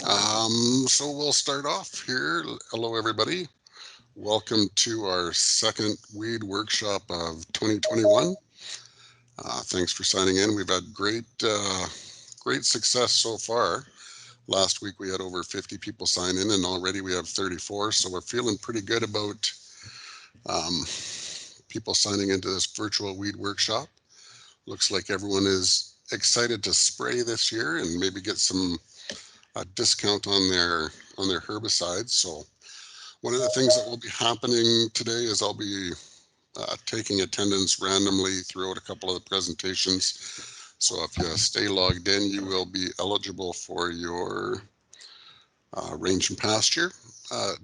So we'll start off here. Hello, everybody. Welcome to our second weed workshop of 2021. Thanks for signing in. We've had great success so far. Last week we had over 50 people sign in, and already we have 34. So we're feeling pretty good about um, people signing into this virtual weed workshop. Looks like everyone is excited to spray this year and maybe get some discount on their herbicides. So one of the things that will be happening today is I'll be taking attendance randomly throughout a couple of the presentations. So if you stay logged in, you will be eligible for your range and pasture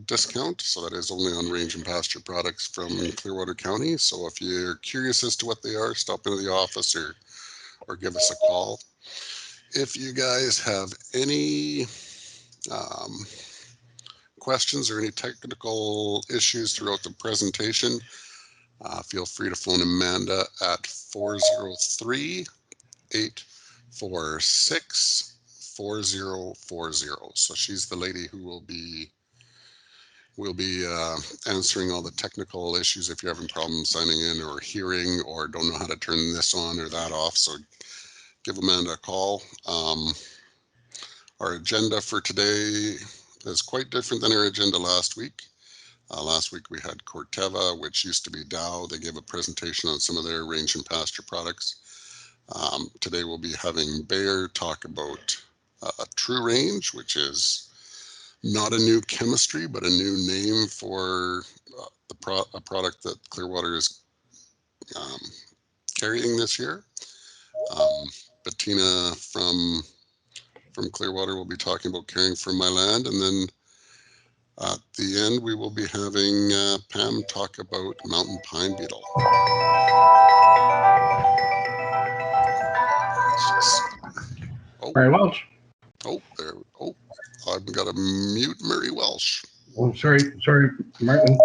discount. So that is only on range and pasture products from Clearwater County. So if you're curious as to what they are, stop into the office or give us a call. If you guys have any um, questions or any technical issues throughout the presentation, feel free to phone Amanda at 403-846-4040. So she's the lady who will be answering all the technical issues if you're having problems signing in or hearing or don't know how to turn this on or that off. So give Amanda a call. Our agenda for today is quite different than our agenda last week. Last week we had Corteva, which used to be Dow. They gave a presentation on some of their range and pasture products. Today we'll be having Bayer talk about True Range, which is not a new chemistry, but a new name for a product that Clearwater is um, carrying this year. Um, Bettina from Clearwater will be talking about caring for my land, and then at the end, we will be having Pam talk about mountain pine beetle. Oh, Murray Welsh. oh, there. Oh, I've got to mute Murray Welsh. Oh, sorry, Martin.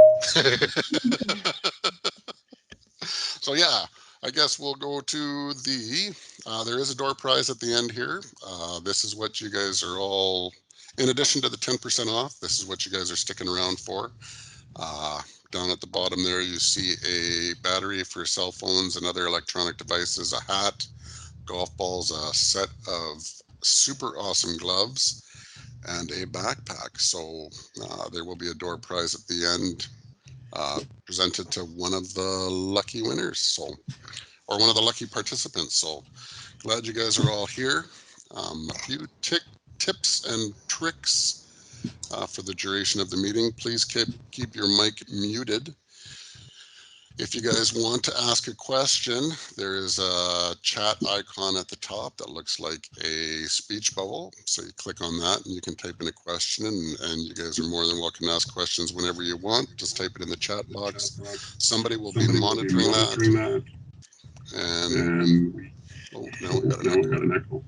So yeah, I guess we'll go to there is a door prize at the end here. This is what you guys are all, in addition to the 10% off, this is what you guys are sticking around for. Uh, Down at the bottom there, you see a battery for cell phones and other electronic devices, a hat, golf balls, a set of super awesome gloves, and a backpack. So there will be a door prize at the end presented to one of the lucky winners, or one of the lucky participants. So glad you guys are all here. A few tips and tricks for the duration of the meeting. Please keep your mic muted. If you guys want to ask a question, there is a chat icon at the top that looks like a speech bubble. So you click on that and you can type in a question, and you guys are more than welcome to ask questions whenever you want. Just type it in the chat box. Somebody will be monitoring that. And oh, now we've got an echo.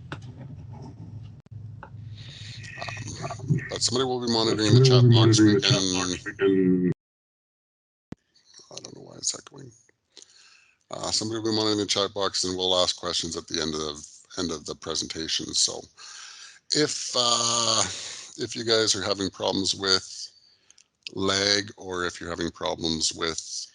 But somebody will be monitoring the chat box. I don't know why it's echoing. Somebody will be monitoring the chat box, and we'll ask questions at the end of the presentation. So if you guys are having problems with lag, or if you're having problems with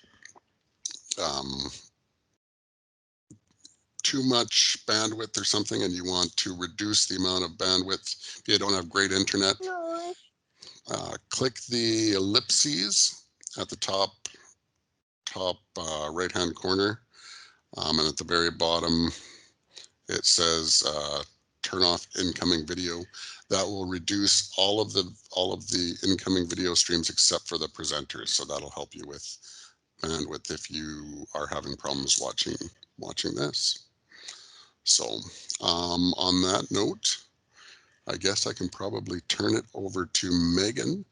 too much bandwidth or something, and you want to reduce the amount of bandwidth, if you don't have great internet, click the ellipses at the top right hand corner, and at the very bottom it says turn off incoming video. That will reduce all of the incoming video streams except for the presenters. So that'll help you with bandwidth if you are having problems watching this. So on that note, I guess I can probably turn it over to Megan.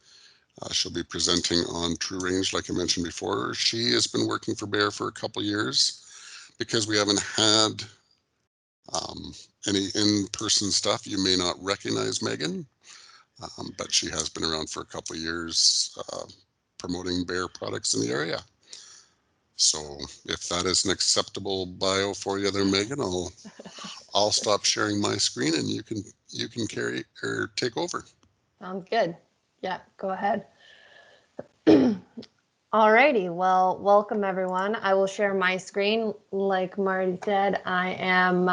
She'll be presenting on True Range, like I mentioned before. She has been working for Bayer for a couple years. Because we haven't had any in-person stuff, you may not recognize Megan, but she has been around for a couple of years promoting Bayer products in the area. So if that is an acceptable bio for you there, Megan, I'll stop sharing my screen and you can carry or take over. Sounds good. Yeah, go ahead. Alrighty, well, welcome everyone. I will share my screen. Like Marty said, I am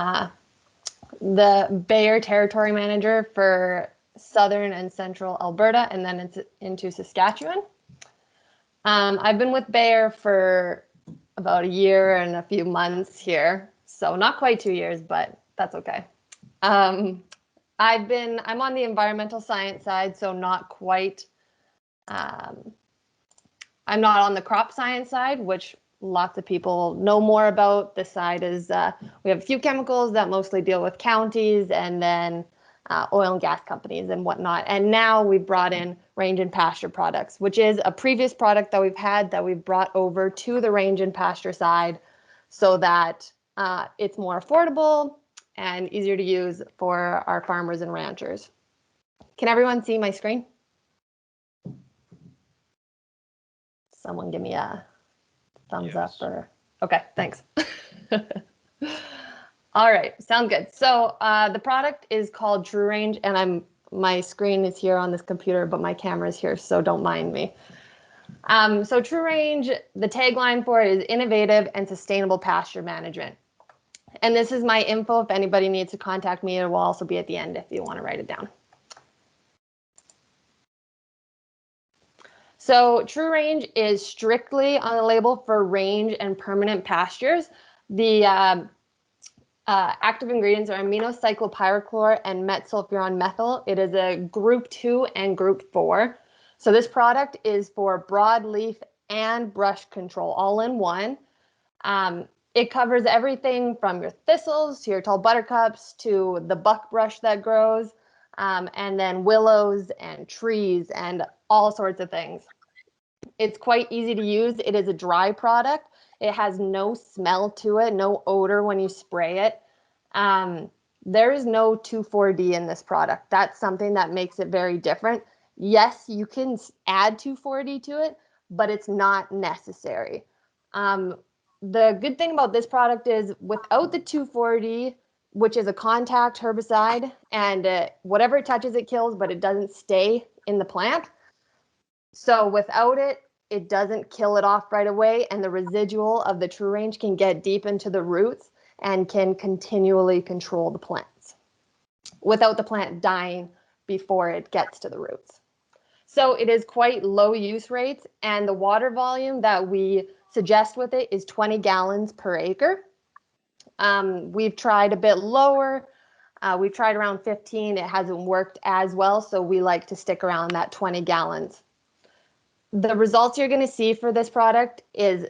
the Bayer Territory Manager for Southern and Central Alberta, and then it's into Saskatchewan. I've been with Bayer for about a year and a few months here, so not quite 2 years, but that's okay. Um, I'm on the environmental science side, so not quite. Um, I'm not on the crop science side, which lots of people know more about. This side is we have a few chemicals that mostly deal with counties and then oil and gas companies and whatnot. And now we've brought in range and pasture products, which is a previous product that we've had that we've brought over to the range and pasture side so that it's more affordable and easier to use for our farmers and ranchers. Can everyone see my screen? Someone give me a thumbs up or okay, thanks. All right, sound good. So the product is called True Range, and my screen is here on this computer, but my camera is here, so don't mind me. So True Range, the tagline for it is innovative and sustainable pasture management. And this is my info. If anybody needs to contact me, it will also be at the end if you want to write it down. So True Range is strictly on the label for range and permanent pastures. The active ingredients are aminocyclopyrachlor and metsulfuron methyl. It is a group 2 and group 4. So this product is for broadleaf and brush control all in one. It covers everything from your thistles to your tall buttercups to the buckbrush that grows, and then willows and trees and all sorts of things. It's quite easy to use. It is a dry product. It has no smell to it, no odor when you spray it. There is no 2,4-D in this product. That's something that makes it very different. Yes, you can add 2,4-D to it, but it's not necessary. The good thing about this product is without the 2,4-D, which is a contact herbicide, and whatever it touches, it kills, but it doesn't stay in the plant. So without it, it doesn't kill it off right away, and the residual of the True Range can get deep into the roots and can continually control the plants without the plant dying before it gets to the roots. So it is quite low use rates, and the water volume that we suggest with it is 20 gallons per acre. We've tried a bit lower. We've tried around 15. It hasn't worked as well, so we like to stick around that 20 gallons. The results you're going to see for this product is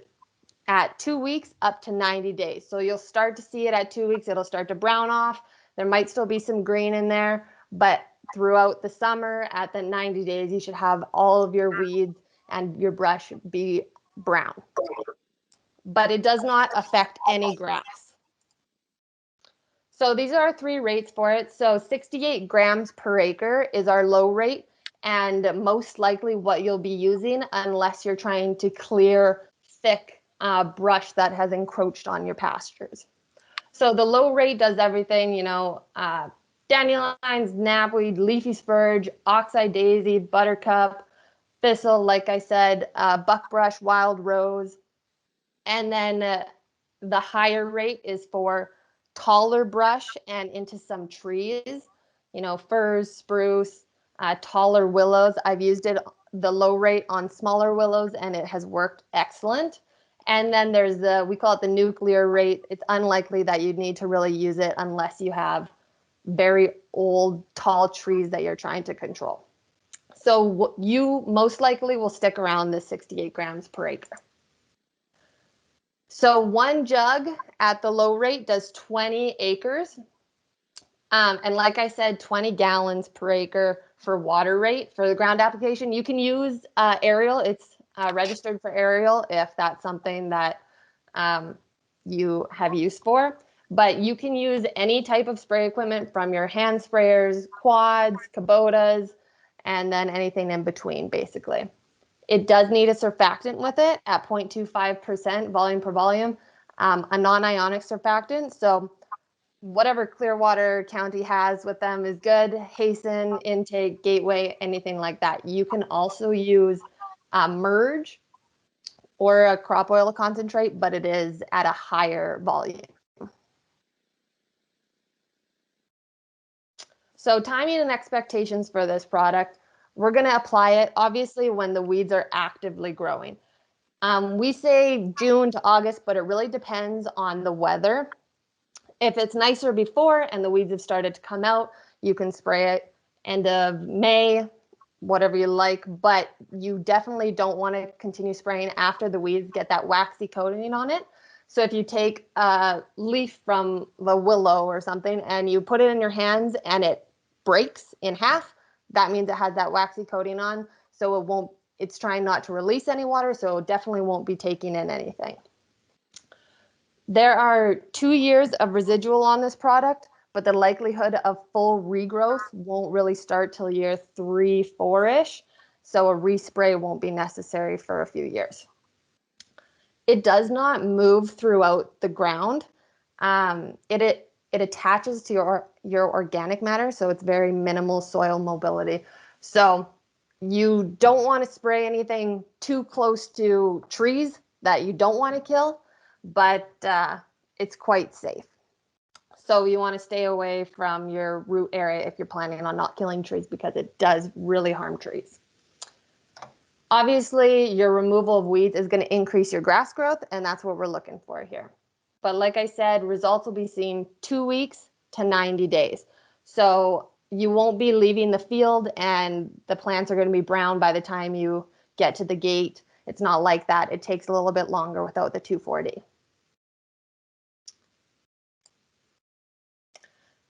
at 2 weeks up to 90 days. So you'll start to see it at 2 weeks. It'll start to brown off. There might still be some green in there, but throughout the summer at the 90 days, you should have all of your weeds and your brush be brown. But it does not affect any grass. So these are our 3 rates for it. So 68 grams per acre is our low rate, and most likely what you'll be using unless you're trying to clear thick brush that has encroached on your pastures. So the low rate does everything, dandelions, knapweed, leafy spurge, oxeye daisy, buttercup, thistle, like I said, buckbrush, wild rose. And then the higher rate is for taller brush and into some trees, firs, spruce, taller willows. I've used it the low rate on smaller willows and it has worked excellent. And then there's we call it the nuclear rate. It's unlikely that you'd need to really use it unless you have very old, tall trees that you're trying to control. So you most likely will stick around the 68 grams per acre. So 1 jug at the low rate does 20 acres. And like I said, 20 gallons per acre for water rate for the ground application. You can use aerial. It's registered for aerial if that's something that you have use for. But you can use any type of spray equipment from your hand sprayers, quads, Kubotas, and then anything in between, basically. It does need a surfactant with it at 0.25% volume per volume, a non-ionic surfactant. So whatever Clearwater County has with them is good. Hasten, Intake, Gateway, anything like that. You can also use Merge or a crop oil concentrate, but it is at a higher volume. So timing and expectations for this product, we're going to apply it obviously when the weeds are actively growing. We say June to August, but it really depends on the weather. If it's nicer before and the weeds have started to come out, you can spray it end of May, whatever you like, but you definitely don't want to continue spraying after the weeds get that waxy coating on it. So if you take a leaf from the willow or something and you put it in your hands and it breaks in half, that means it has that waxy coating on. So it's trying not to release any water, so it definitely won't be taking in anything. There are 2 years of residual on this product, but the likelihood of full regrowth won't really start till year 3, 4-ish. So a respray won't be necessary for a few years. It does not move throughout the ground. It attaches to your organic matter, so it's very minimal soil mobility. So you don't want to spray anything too close to trees that you don't want to kill, but it's quite safe. So you want to stay away from your root area if you're planning on not killing trees, because it does really harm trees. Obviously, your removal of weeds is going to increase your grass growth, and that's what we're looking for here. But like I said, results will be seen 2 weeks to 90 days. So you won't be leaving the field and the plants are going to be brown by the time you get to the gate. It's not like that. It takes a little bit longer without the 2,4-D.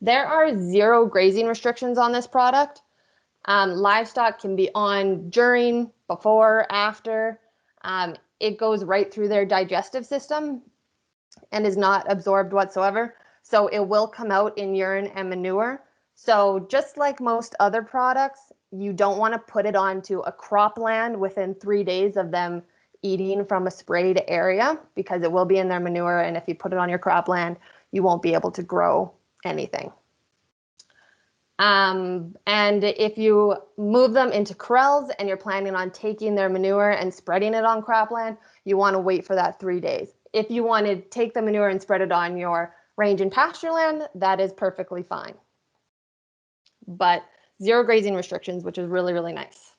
There are 0 grazing restrictions on this product. Livestock can be on during, before, after. It goes right through their digestive system and is not absorbed whatsoever. So it will come out in urine and manure. So just like most other products, you don't want to put it onto a cropland within 3 days of them eating from a sprayed area, because it will be in their manure. And if you put it on your cropland, you won't be able to grow anything. And if you move them into corrals and you're planning on taking their manure and spreading it on cropland, you want to wait for that 3 days. If you want to take the manure and spread it on your range and pasture land, that is perfectly fine. But 0 grazing restrictions, which is really, really nice.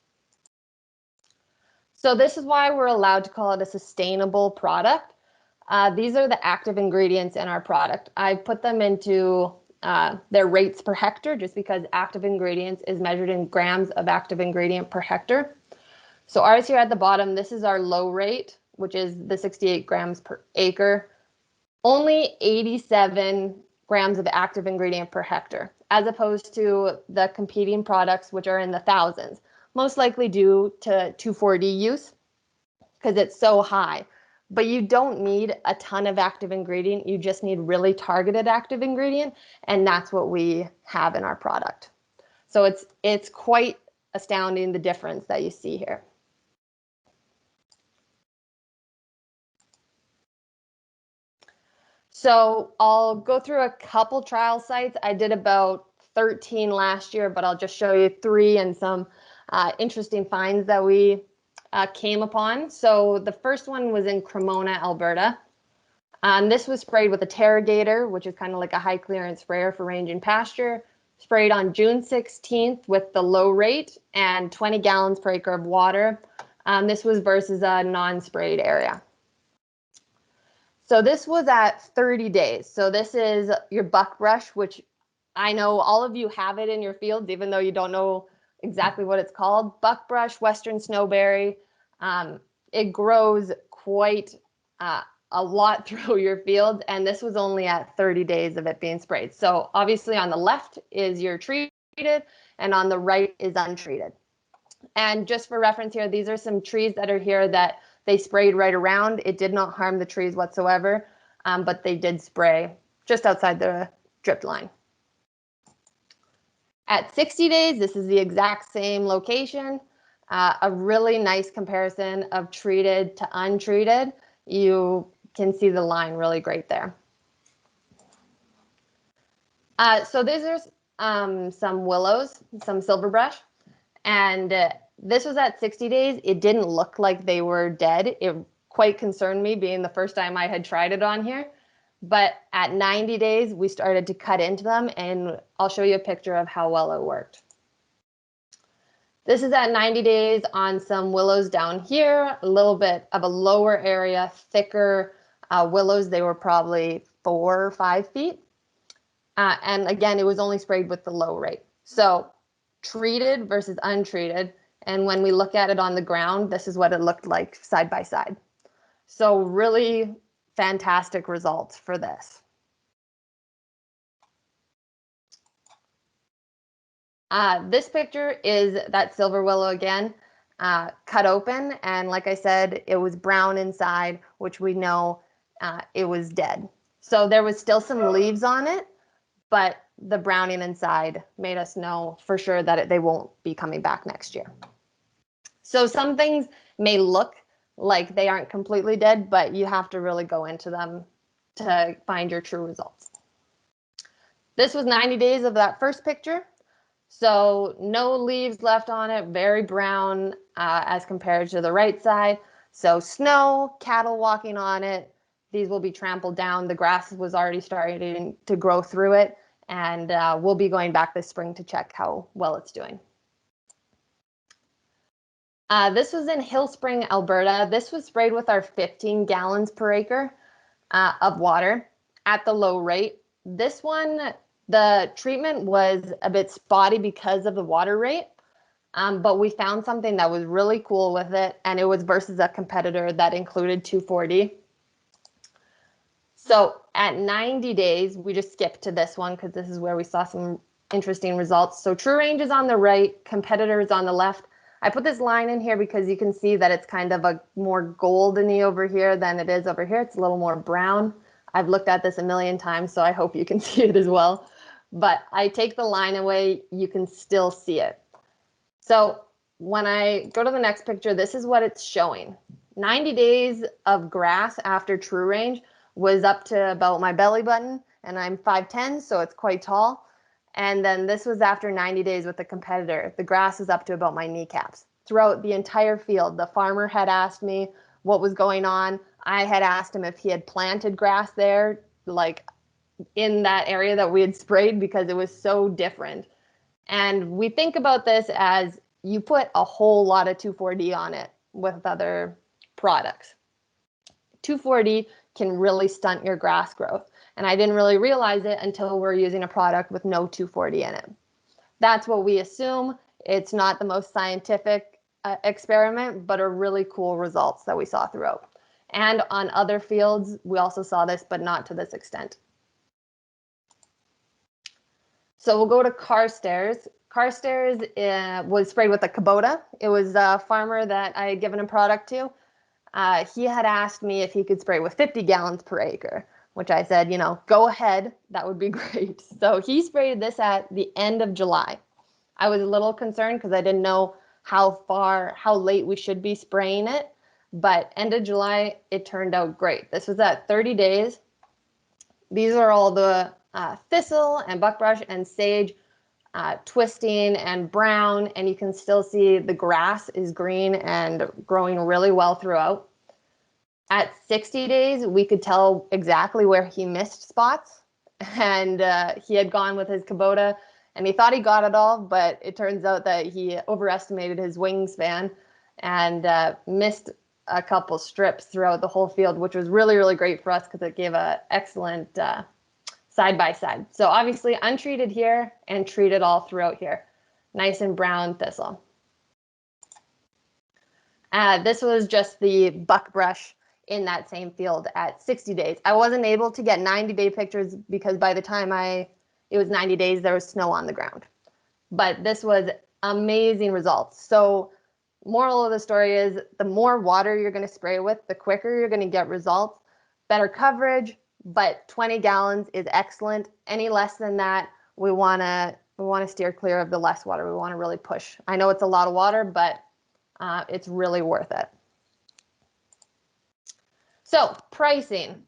So this is why we're allowed to call it a sustainable product. These are the active ingredients in our product. I put them into their rates per hectare, just because active ingredients is measured in grams of active ingredient per hectare. So ours here at the bottom, this is our low rate, which is the 68 grams per acre. Only 87 grams of active ingredient per hectare, as opposed to the competing products, which are in the thousands, most likely due to 2,4-D use, because it's so high. But you don't need a ton of active ingredient. You just need really targeted active ingredient, and that's what we have in our product. So it's quite astounding, the difference that you see here. So I'll go through a couple trial sites. I did about 13 last year, but I'll just show you 3 and some interesting finds that we came upon. So the first one was in Cremona, Alberta. This was sprayed with a Terrogator, which is kind of like a high clearance sprayer for range and pasture. Sprayed on June 16th with the low rate and 20 gallons per acre of water. This was versus a non-sprayed area. So this was at 30 days. So this is your buckbrush, which I know all of you have it in your fields, even though you don't know exactly what it's called. Buckbrush, Western Snowberry. It grows quite a lot through your fields, and this was only at 30 days of it being sprayed. So obviously on the left is your treated, and on the right is untreated. And just for reference here, these are some trees that are here that they sprayed right around. It did not harm the trees whatsoever, but they did spray just outside the drip line. At 60 days, this is the exact same location. A really nice comparison of treated to untreated. You can see the line really great there. So these are some willows, some silverbrush, and this was at 60 days. It didn't look like they were dead. It quite concerned me, being the first time I had tried it on here. But at 90 days, we started to cut into them, and I'll show you a picture of how well it worked. This is at 90 days on some willows down here, a little bit of a lower area, thicker willows. They were probably 4 or 5 feet. And again, it was only sprayed with the low rate. So treated versus untreated. And when we look at it on the ground, this is what it looked like side by side. So really fantastic results for this. This picture is that silver willow again, cut open. And like I said, it was brown inside, which we know it was dead. So there was still some leaves on it, but the browning inside made us know for sure that they won't be coming back next year. So some things may look like they aren't completely dead, but you have to really go into them to find your true results. This was 90 days of that first picture. So no leaves left on it, very brown as compared to the right side. So snow, cattle walking on it. These will be trampled down. The grass was already starting to grow through it. And we'll be going back this spring to check how well it's doing. This was in Hill Spring, Alberta. This was sprayed with our 15 gallons per acre of water at the low rate. This one, the treatment was a bit spotty because of the water rate, but we found something that was really cool with it, and it was versus a competitor that included 2,4-D. So at 90 days, we just skipped to this one because this is where we saw some interesting results. So True Range is on the right, competitor is on the left. I put this line in here because you can see that it's kind of a more goldeny over here than it is over here. It's a little more brown. I've looked at this a million times, so I hope you can see it as well. But I take the line away, you can still see it. So when I go to the next picture, this is what it's showing. 90 days of grass after True Range was up to about my belly button, and I'm 5'10", so it's quite tall. And then this was after 90 days with the competitor. The grass was up to about my kneecaps. Throughout the entire field, the farmer had asked me what was going on. I had asked him if he had planted grass there, like in that area that we had sprayed, because it was so different. And we think about this as you put a whole lot of 2,4-D on it with other products. 2,4-D can really stunt your grass growth. And I didn't really realize it until we're using a product with no 2,4-D in it. That's what we assume. It's not the most scientific experiment, but are really cool results that we saw throughout. And on other fields, we also saw this, but not to this extent. So we'll go to Carstairs. Carstairs was sprayed with a Kubota. It was a farmer that I had given a product to. He had asked me if he could spray with 50 gallons per acre, which I said, you know, go ahead. That would be great. So he sprayed this at the end of July. I was a little concerned because I didn't know how late we should be spraying it. But end of July, it turned out great. This was at 30 days. These are all the thistle and buckbrush and sage twisting and brown, and you can still see the grass is green and growing really well throughout. At 60 days, we could tell exactly where he missed spots, and he had gone with his Kubota, and he thought he got it all, but it turns out that he overestimated his wingspan and missed a couple strips throughout the whole field, which was really, really great for us because it gave an excellent side by side. So obviously untreated here and treated all throughout here. Nice and brown thistle. This was just the buckbrush in that same field at 60 days. I wasn't able to get 90-day pictures because by the time it was 90 days, there was snow on the ground. But this was amazing results. So moral of the story is the more water you're going to spray with, the quicker you're going to get results, better coverage, but 20 gallons is excellent. Any less than that, we want to steer clear of the less water. We want to really push. I know it's a lot of water, but it's really worth it. So pricing.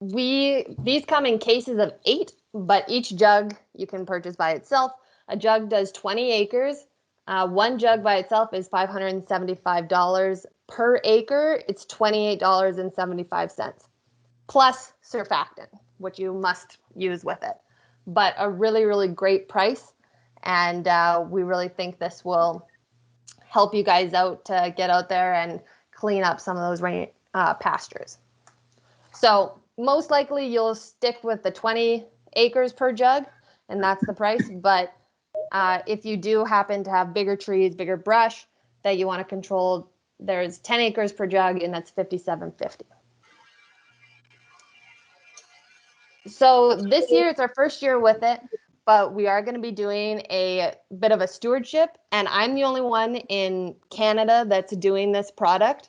These come in cases of 8, but each jug you can purchase by itself. A jug does 20 acres. One jug by itself is $575 per acre. It's $28.75 plus surfactant, which you must use with it. But a really, really great price, and we really think this will help you guys out to get out there and clean up some of those pastures. So most likely you'll stick with the 20 acres per jug, and that's the price. But if you do happen to have bigger trees, bigger brush that you want to control, there's 10 acres per jug, and that's $57.50. So this year it's our first year with it, but we are going to be doing a bit of a stewardship, and I'm the only one in Canada that's doing this product.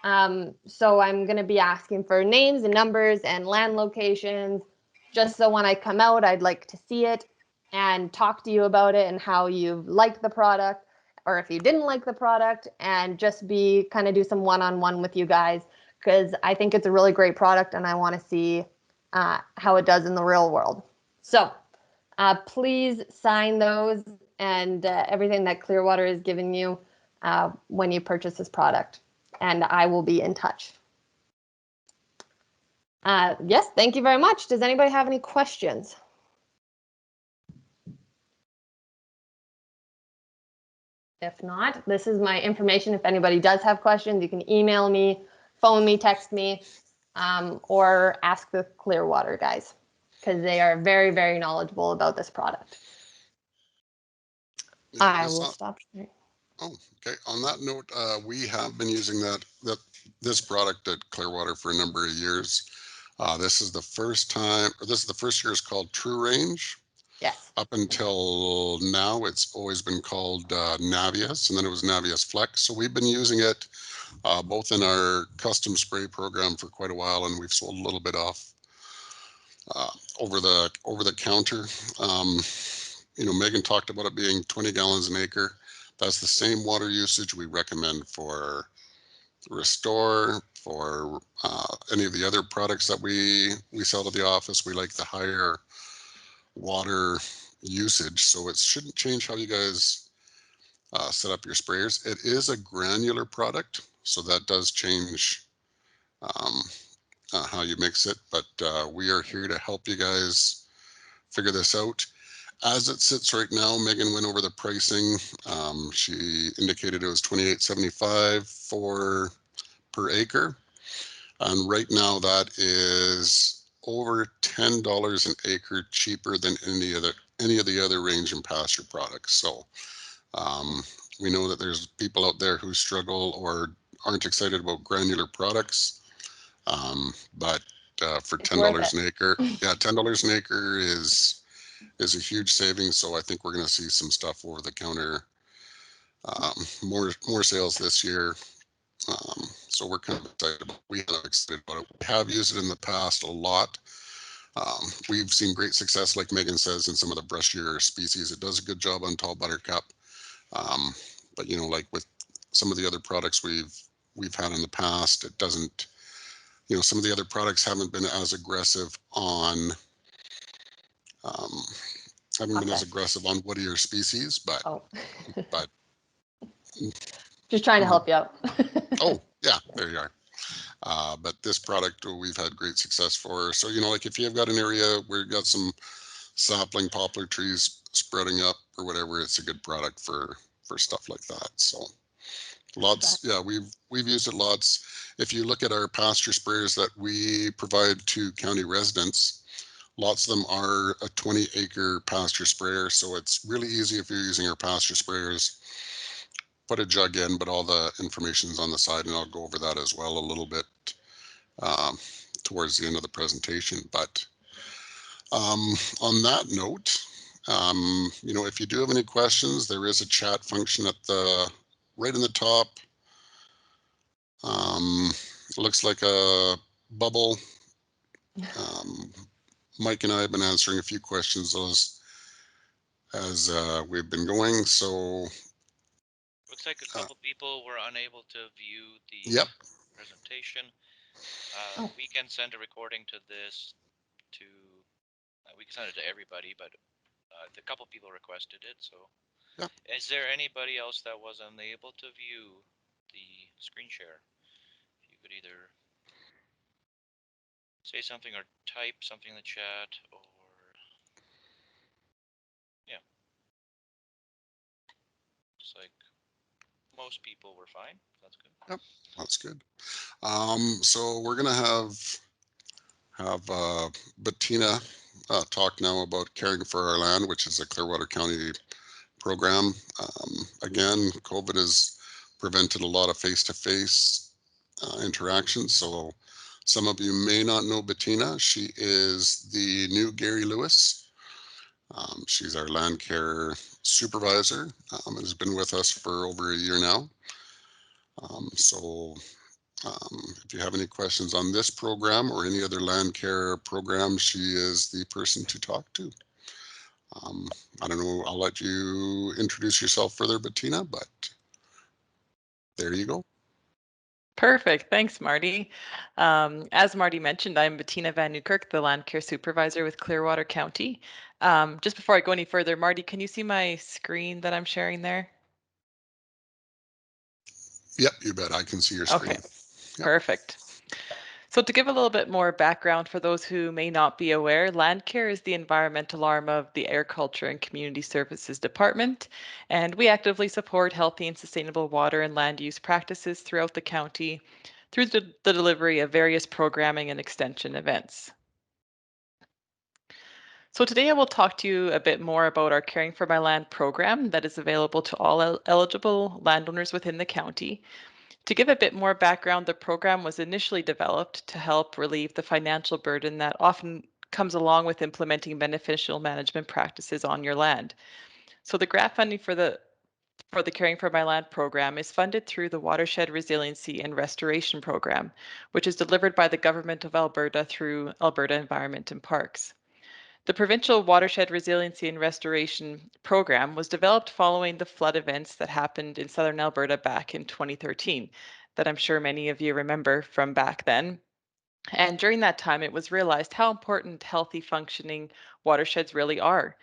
So I'm going to be asking for names and numbers and land locations, just so when I come out, I'd like to see it and talk to you about it and how you like the product, or if you didn't like the product, and just be kind of do some one-on-one with you guys, because I think it's a really great product and I want to see how it does in the real world. So please sign those and everything that Clearwater is giving you when you purchase this product, and I will be in touch. Yes, thank you very much. Does anybody have any questions? If not, this is my information. If anybody does have questions, you can email me, phone me, text me, or ask the Clearwater guys, because they are very, very knowledgeable about this product. Yeah, I will stop sharing. Oh, okay. On that note, we have been using this product at Clearwater for a number of years. This is the first time, or this is the first year it's called True Range. Yes. Up until now, it's always been called Navius, and then it was Navius Flex. So we've been using it both in our custom spray program for quite a while, and we've sold a little bit off over the counter. Megan talked about it being 20 gallons an acre. That's the same water usage we recommend for Restore, for any of the other products that we sell to the office. We like the higher water usage, so it shouldn't change how you guys set up your sprayers. It is a granular product, so that does change how you mix it, but we are here to help you guys figure this out. As it sits right now, Megan went over the pricing. She indicated it was $28.75 per acre. And right now that is over $10 an acre cheaper than any of the other range and pasture products. So we know that there's people out there who struggle or aren't excited about granular products. But for $10 an acre, yeah, $10 an acre is a huge savings. So I think we're going to see some stuff over the counter, more sales this year. So we're kind of excited about it. We are excited about it. We have used it in the past a lot. We've seen great success, like Megan says, in some of the brushier species. It does a good job on tall buttercup. But like with some of the other products we've had in the past, it doesn't. Some of the other products haven't been as aggressive on woodier species, but but just trying to help you out. Oh yeah, there you are. But this product we've had great success for. So like if you've got an area where you've got some sapling poplar trees spreading up or whatever, it's a good product for stuff like that. So lots, yeah, we've used it lots. If you look at our pasture sprayers that we provide to county residents, lots of them are a 20-acre pasture sprayer. So it's really easy if you're using our pasture sprayers. Put a jug in, but all the information's on the side, and I'll go over that as well a little bit towards the end of the presentation. But on that note, if you do have any questions, there is a chat function right in the top. It looks like a bubble. Mike and I have been answering a few questions as we've been going. So looks like a couple people were unable to view the presentation. Oh. We can send a recording to this to. We can send it to everybody, but a couple people requested it. So, Yeah. is there anybody else that was unable to view the screen share? If you could either say something or type something in the chat, or yeah, just like most people were fine. That's good. Yep, that's good. So we're gonna have Bettina talk now about caring for our land, which is a Clearwater County program. Again, COVID has prevented a lot of face-to-face interactions. So some of you may not know Bettina. She is the new Gary Lewis. She's our land care supervisor and has been with us for over a year now. If you have any questions on this program or any other land care program, she is the person to talk to. I don't know, I'll let you introduce yourself further, Bettina, but there you go. Perfect. Thanks, Marty. As Marty mentioned, I'm Bettina Van Newkirk, the Land Care Supervisor with Clearwater County. Just before I go any further, Marty, can you see my screen that I'm sharing there? Yep, you bet. I can see your Okay, screen. Yep. perfect. So to give a little bit more background for those who may not be aware, Land Care is the environmental arm of the Agriculture and Community Services Department, and we actively support healthy and sustainable water and land use practices throughout the county through the delivery of various programming and extension events. So today I will talk to you a bit more about our Caring for My Land program that is available to all eligible landowners within the county. To give a bit more background, the program was initially developed to help relieve the financial burden that often comes along with implementing beneficial management practices on your land. So the grant funding for the Caring for My Land program is funded through the Watershed Resiliency and Restoration Program, which is delivered by the Government of Alberta through Alberta Environment and Parks. The Provincial Watershed Resiliency and Restoration Program was developed following the flood events that happened in southern Alberta back in 2013, that I'm sure many of you remember from back then. And during that time, it was realized how important healthy, functioning watersheds really are.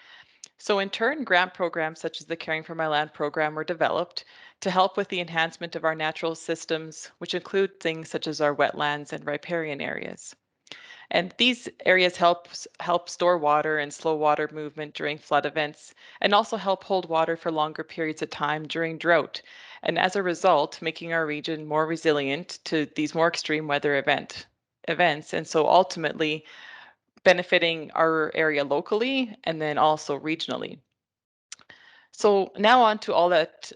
So, in turn, grant programs such as the Caring for My Land program were developed to help with the enhancement of our natural systems, which include things such as our wetlands and riparian areas. And these areas help store water and slow water movement during flood events, and also help hold water for longer periods of time during drought. And as a result, making our region more resilient to these more extreme weather events. And so ultimately benefiting our area locally and then also regionally. So now on to all that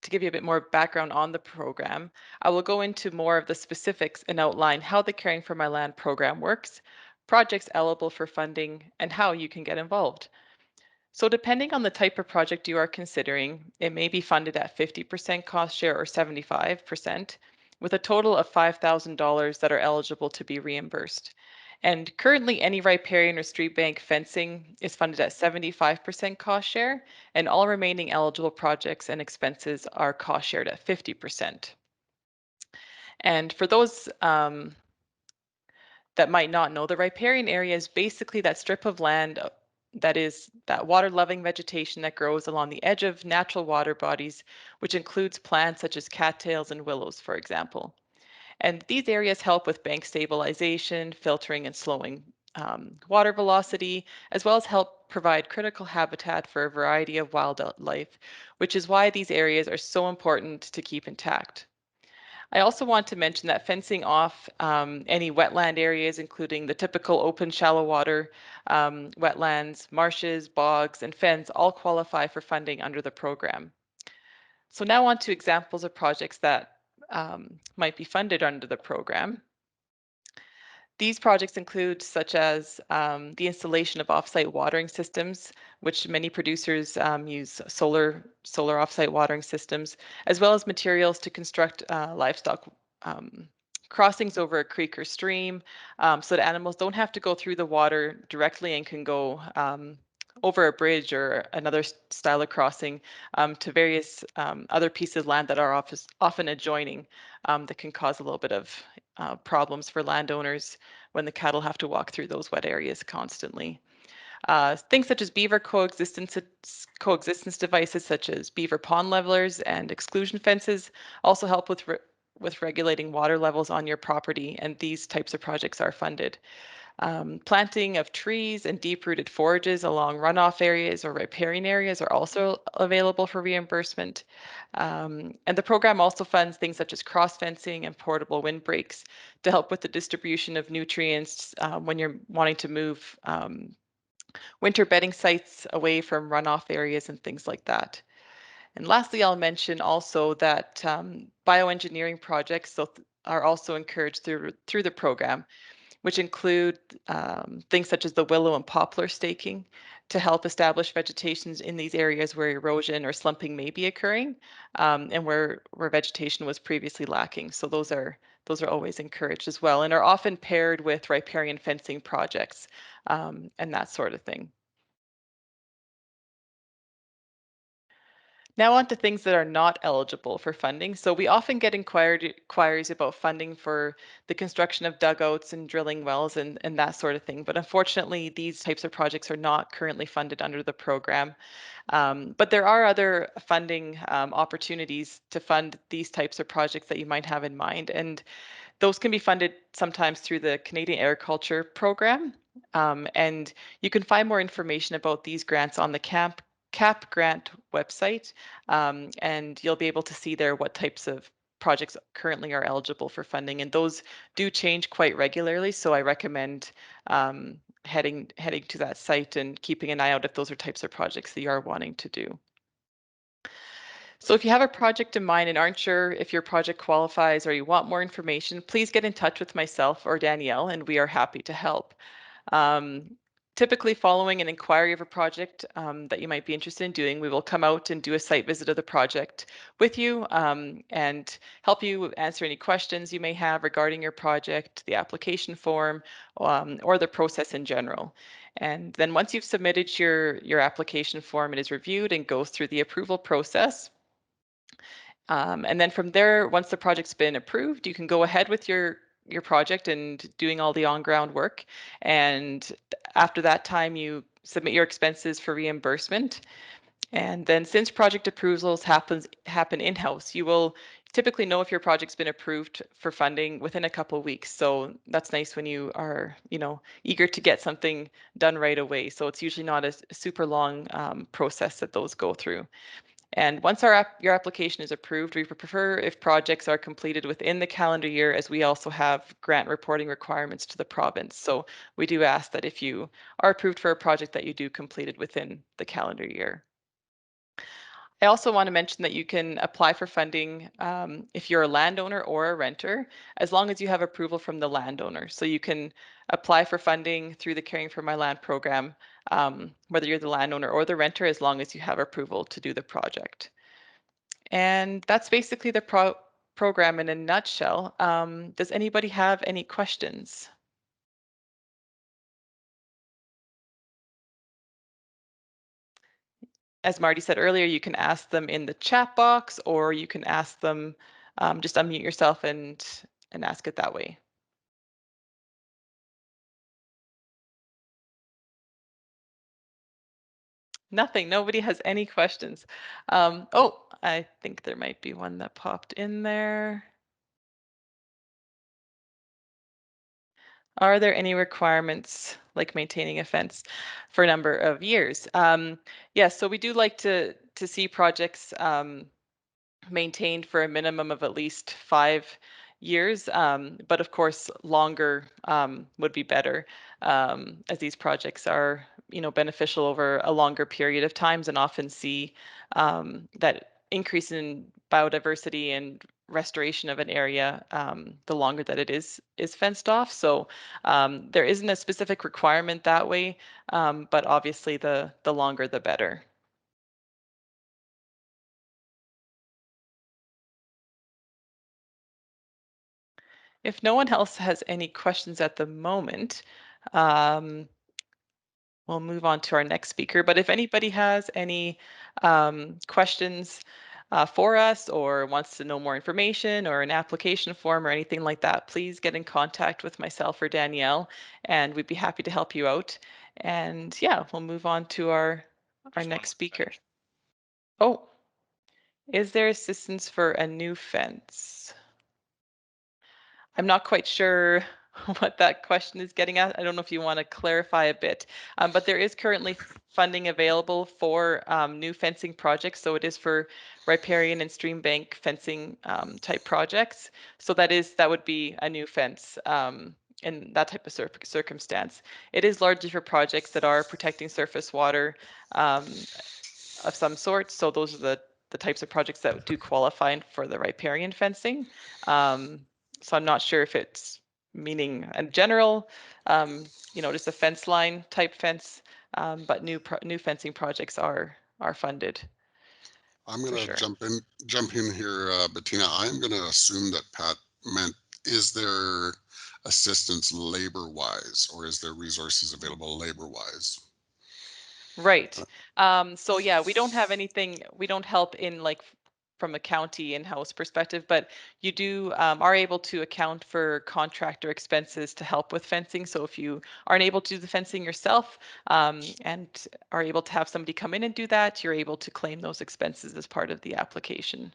to give you a bit more background on the program, I will go into more of the specifics and outline how the Caring for My Land program works, projects eligible for funding, and how you can get involved. So depending on the type of project you are considering, it may be funded at 50% cost share or 75%, with a total of $5,000 that are eligible to be reimbursed. And currently, any riparian or street bank fencing is funded at 75% cost share, and all remaining eligible projects and expenses are cost shared at 50%. And for those that might not know, the riparian area is basically that strip of land that is that water-loving vegetation that grows along the edge of natural water bodies, which includes plants such as cattails and willows, for example. And these areas help with bank stabilization, filtering and slowing water velocity, as well as help provide critical habitat for a variety of wildlife, which is why these areas are so important to keep intact. I also want to mention that fencing off any wetland areas, including the typical open shallow water wetlands, marshes, bogs, and fens, all qualify for funding under the program. So now on to examples of projects that might be funded under the program. These projects include such as the installation of offsite watering systems, which many producers use solar offsite watering systems, as well as materials to construct livestock crossings over a creek or stream, so that animals don't have to go through the water directly and can go over a bridge or another style of crossing to various other pieces of land that are often adjoining that can cause a little bit of problems for landowners when the cattle have to walk through those wet areas constantly. Things such as beaver coexistence devices such as beaver pond levelers and exclusion fences also help with regulating water levels on your property, and these types of projects are funded. Planting of trees and deep-rooted forages along runoff areas or riparian areas are also available for reimbursement. And the program also funds things such as cross-fencing and portable windbreaks to help with the distribution of nutrients when you're wanting to move winter bedding sites away from runoff areas and things like that. And lastly, I'll mention also that bioengineering projects are also encouraged through the program, which include things such as the willow and poplar staking to help establish vegetations in these areas where erosion or slumping may be occurring and where vegetation was previously lacking. So those are always encouraged as well and are often paired with riparian fencing projects and that sort of thing. Now on to things that are not eligible for funding. So we often get inquiries about funding for the construction of dugouts and drilling wells and that sort of thing. But unfortunately, these types of projects are not currently funded under the program. But there are other funding opportunities to fund these types of projects that you might have in mind. And those can be funded sometimes through the Canadian Agriculture Program. And you can find more information about these grants on the CAP grant website. And you'll be able to see there what types of projects currently are eligible for funding. And those do change quite regularly. So I recommend heading to that site and keeping an eye out if those are types of projects that you are wanting to do. So if you have a project in mind and aren't sure if your project qualifies or you want more information, please get in touch with myself or Danielle, and we are happy to help. Um, Typically, following an inquiry of a project that you might be interested in doing, we will come out and do a site visit of the project with you and help you answer any questions you may have regarding your project, the application form, or the process in general. And then once you've submitted your application form, it is reviewed and goes through the approval process. And then from there, once the project's been approved, you can go ahead with your project and doing all the on-ground work. And after that time, you submit your expenses for reimbursement. And then since project approvals happen in-house, you will typically know if your project's been approved for funding within a couple of weeks. So that's nice when you are, eager to get something done right away. So it's usually not a super long process that those go through. And once your application is approved, we prefer if projects are completed within the calendar year, as we also have grant reporting requirements to the province. So we do ask that if you are approved for a project that you do complete it within the calendar year. I also want to mention that you can apply for funding if you're a landowner or a renter, as long as you have approval from the landowner. So you can apply for funding through the Caring for My Land program, whether you're the landowner or the renter, as long as you have approval to do the project. And that's basically the program in a nutshell. Does anybody have any questions? As Marty said earlier, you can ask them in the chat box, or you can ask them, just unmute yourself and ask it that way. Nothing, nobody has any questions. Oh, I think there might be one that popped in there. Are there any requirements like maintaining a fence for a number of years? Yes, so we do like to see projects maintained for a minimum of at least 5 years, but of course longer would be better, as these projects are beneficial over a longer period of times and often see that increase in biodiversity and restoration of an area the longer that it is fenced off. So there isn't a specific requirement that way, but obviously the longer the better. If no one else has any questions at the moment, um, we'll move on to our next speaker. But if anybody has any questions for us or wants to know more information or an application form or anything like that, please get in contact with myself or Danielle, and we'd be happy to help you out. And yeah, we'll move on to our Just one next more speaker. finish. Oh, is there assistance for a new fence? I'm not quite sure what that question is getting at. I don't know if you want to clarify a bit, but there is currently funding available for new fencing projects. So it is for riparian and stream bank fencing type projects. So that would be a new fence in that type of circumstance. It is largely for projects that are protecting surface water of some sort. So those are the types of projects that do qualify for the riparian fencing. So I'm not sure if it's meaning in general, just a fence line type fence, but new fencing projects are funded. I'm For going to sure. jump in here, Bettina. I'm going to assume that Pat meant, is there assistance labor wise, or is there resources available labor wise? Right. So yeah, we don't have anything, we don't help in like from a county in-house perspective, but you do are able to account for contractor expenses to help with fencing. So if you aren't able to do the fencing yourself and are able to have somebody come in and do that, you're able to claim those expenses as part of the application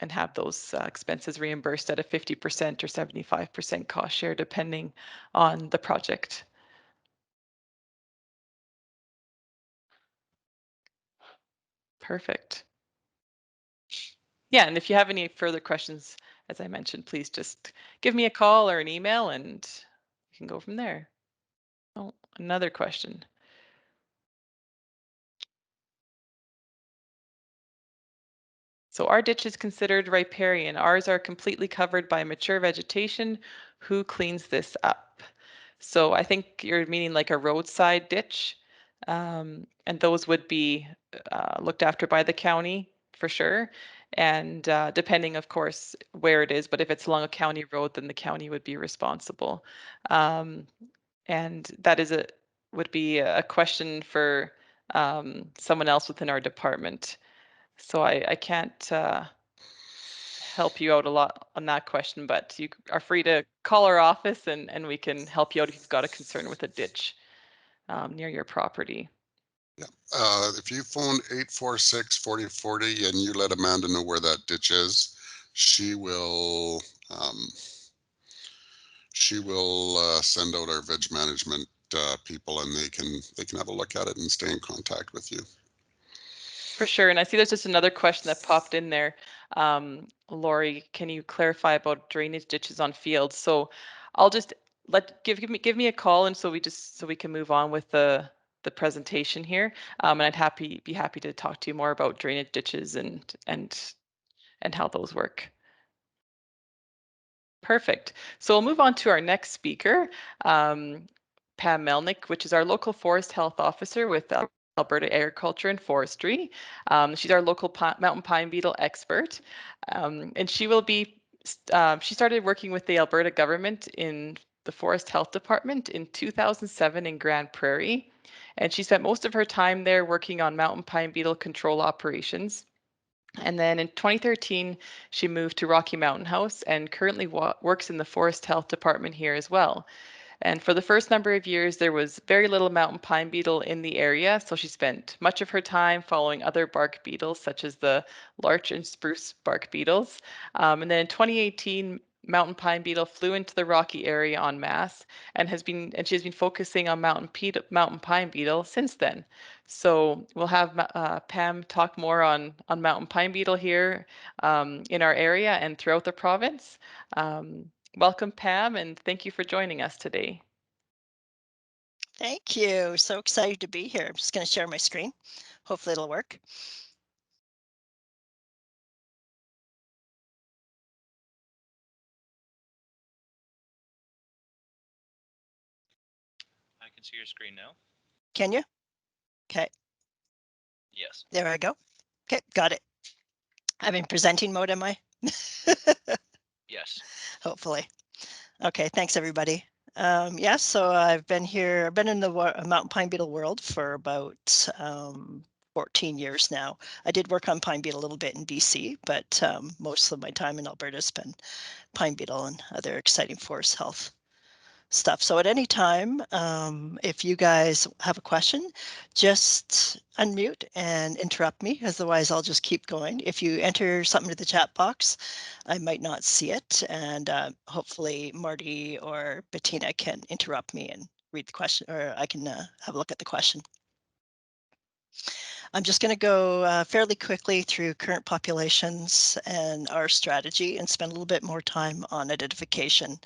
and have those expenses reimbursed at a 50% or 75% cost share, depending on the project. Perfect. Yeah, and if you have any further questions, as I mentioned, please just give me a call or an email and we can go from there. Oh, another question. So our ditch is considered riparian. Ours are completely covered by mature vegetation. Who cleans this up? So I think you're meaning like a roadside ditch. And those would be looked after by the county for sure. And depending, of course, where it is, but if it's along a county road, then the county would be responsible. And that would be a question for someone else within our department. So I can't help you out a lot on that question, but you are free to call our office and we can help you out if you've got a concern with a ditch near your property. Yeah. If you phone 846-4040 and you let Amanda know where that ditch is, she will send out our veg management people, and they can have a look at it and stay in contact with you. For sure. And I see there's just another question that popped in there. Lori, can you clarify about drainage ditches on fields? So I'll just give me a call, and so we can move on with the presentation here. And I'd be happy to talk to you more about drainage ditches and how those work. Perfect. So we'll move on to our next speaker, Pam Melnick, which is our local forest health officer with Alberta Agriculture and Forestry. She's our local mountain pine beetle expert, and she will be. She started working with the Alberta government in the Forest Health Department in 2007 in Grand Prairie, and she spent most of her time there working on mountain pine beetle control operations. And then in 2013, she moved to Rocky Mountain House and currently works in the Forest Health Department here as well. And for the first number of years, there was very little mountain pine beetle in the area, so she spent much of her time following other bark beetles, such as the larch and spruce bark beetles. And then in 2018, mountain pine beetle flew into the Rocky area en masse, and she has been focusing on mountain pine beetle since then. So we'll have Pam talk more on mountain pine beetle here in our area and throughout the province. Welcome, Pam, and thank you for joining us today. Thank you. So excited to be here. I'm just going to share my screen. Hopefully it'll work. I can see your screen now. Can you? Okay. Yes. There I go. Okay, got it. I'm in presenting mode, am I? Yes. Hopefully. Okay, thanks everybody. Yeah, so I've been here. I've been in the mountain pine beetle world for about 14 years now. I did work on pine beetle a little bit in BC, but most of my time in Alberta has been pine beetle and other exciting forest health stuff. So at any time, if you guys have a question, just unmute and interrupt me. Otherwise, I'll just keep going. If you enter something to the chat box, I might not see it. And hopefully Marty or Bettina can interrupt me and read the question, or I can have a look at the question. I'm just going to go fairly quickly through current populations and our strategy and spend a little bit more time on identification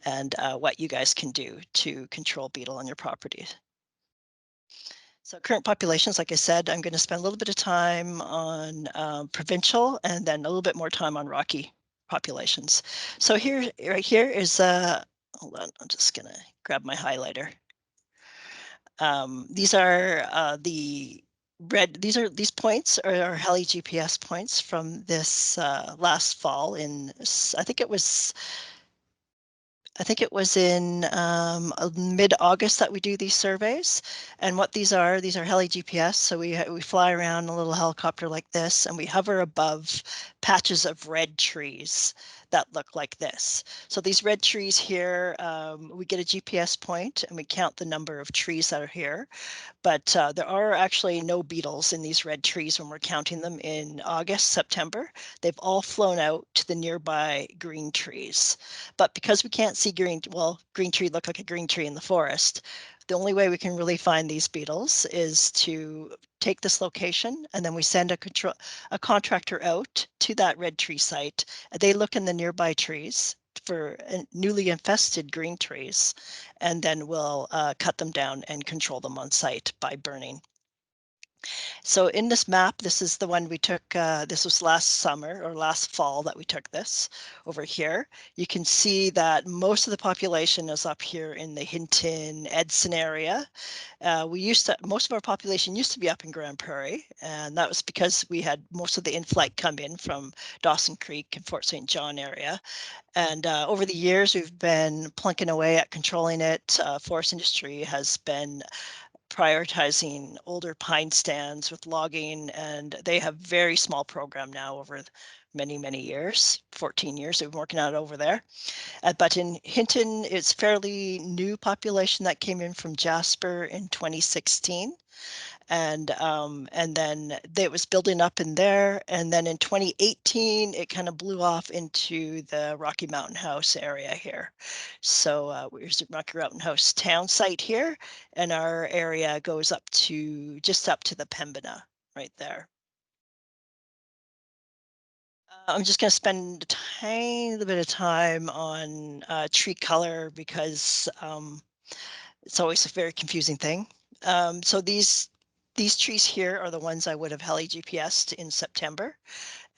and what you guys can do to control beetle on your property. So current populations, like I said, I'm going to spend a little bit of time on provincial and then a little bit more time on rocky populations. So here, right here is, hold on, I'm just going to grab my highlighter. These are the red, these points are our Heli GPS points from this last fall in, I think it was in mid-August that we do these surveys. And what these are Heli GPS. So we fly around in a little helicopter like this, and we hover above patches of red trees that look like this. So these red trees here, we get a GPS point and we count the number of trees that are here. But there are actually no beetles in these red trees when we're counting them in August, September. They've all flown out to the nearby green trees. But because we can't see green tree look like a green tree in the forest, the only way we can really find these beetles is to take this location, and then we send a contractor out to that red tree site. They look in the nearby trees for newly infested green trees, and then we'll cut them down and control them on site by burning. So in this map, this is the one we took, this was last summer or last fall that we took this over here. You can see that most of the population is up here in the Hinton, Edson area. Most of our population used to be up in Grand Prairie, and that was because we had most of the inflight come in from Dawson Creek and Fort St. John area. And over the years, we've been plunking away at controlling it. Forest industry has been prioritizing older pine stands with logging, and they have very small program now over many, many years, 14 years they've been working on it over there. But in Hinton, it's fairly new population that came in from Jasper in 2016. And then it was building up in there. And then in 2018, it kind of blew off into the Rocky Mountain House area here. So here's the Rocky Mountain House town site here, and our area goes up to just up to the Pembina right there. I'm just going to spend a tiny little bit of time on tree color because it's always a very confusing thing. So these trees here are the ones I would have Heli GPS'd in September.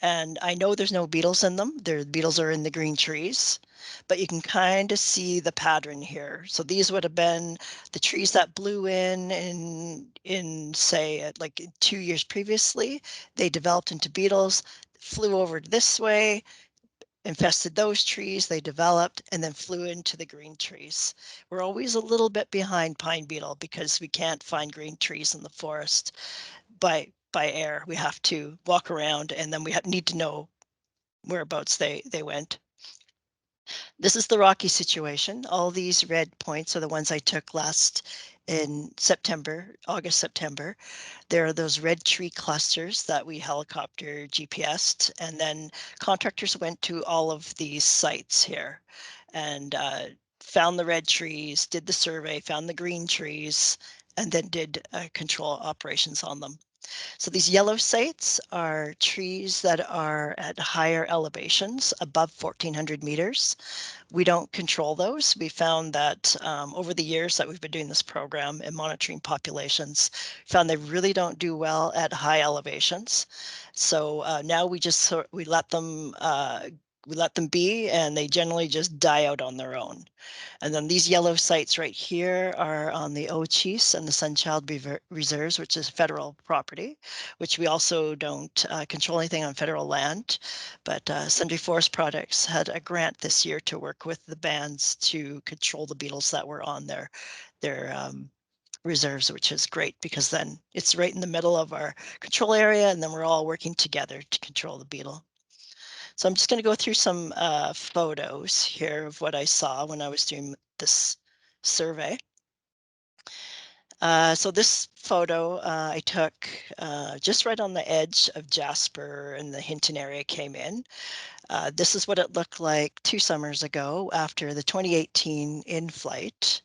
And I know there's no beetles in them. The beetles are in the green trees, but you can kind of see the pattern here. So these would have been the trees that blew in say like 2 years previously. They developed into beetles, flew over this way, infested those trees, they developed, and then flew into the green trees. We're always a little bit behind pine beetle because we can't find green trees in the forest by air. We have to walk around, and then we need to know whereabouts they went. This is the rocky situation. All these red points are the ones I took last in September, August, September. There are those red tree clusters that we helicopter GPS'd, and then contractors went to all of these sites here and found the red trees, did the survey, found the green trees, and then did control operations on them. So these yellow sites are trees that are at higher elevations above 1,400 meters. We don't control those. We found that over the years that we've been doing this program and monitoring populations, found they really don't do well at high elevations. So now we let them we let them be, and they generally just die out on their own. And then these yellow sites right here are on the Ochis and the Sunchild Reserves, which is federal property, which we also don't control anything on federal land. But Sundry Forest Products had a grant this year to work with the bands to control the beetles that were on their reserves, which is great because then it's right in the middle of our control area, and then we're all working together to control the beetle. So I'm just going to go through some photos here of what I saw when I was doing this survey. So this photo I took just right on the edge of Jasper, and the Hinton area came in. This is what it looked like 2 summers ago after the 2018 in-flight.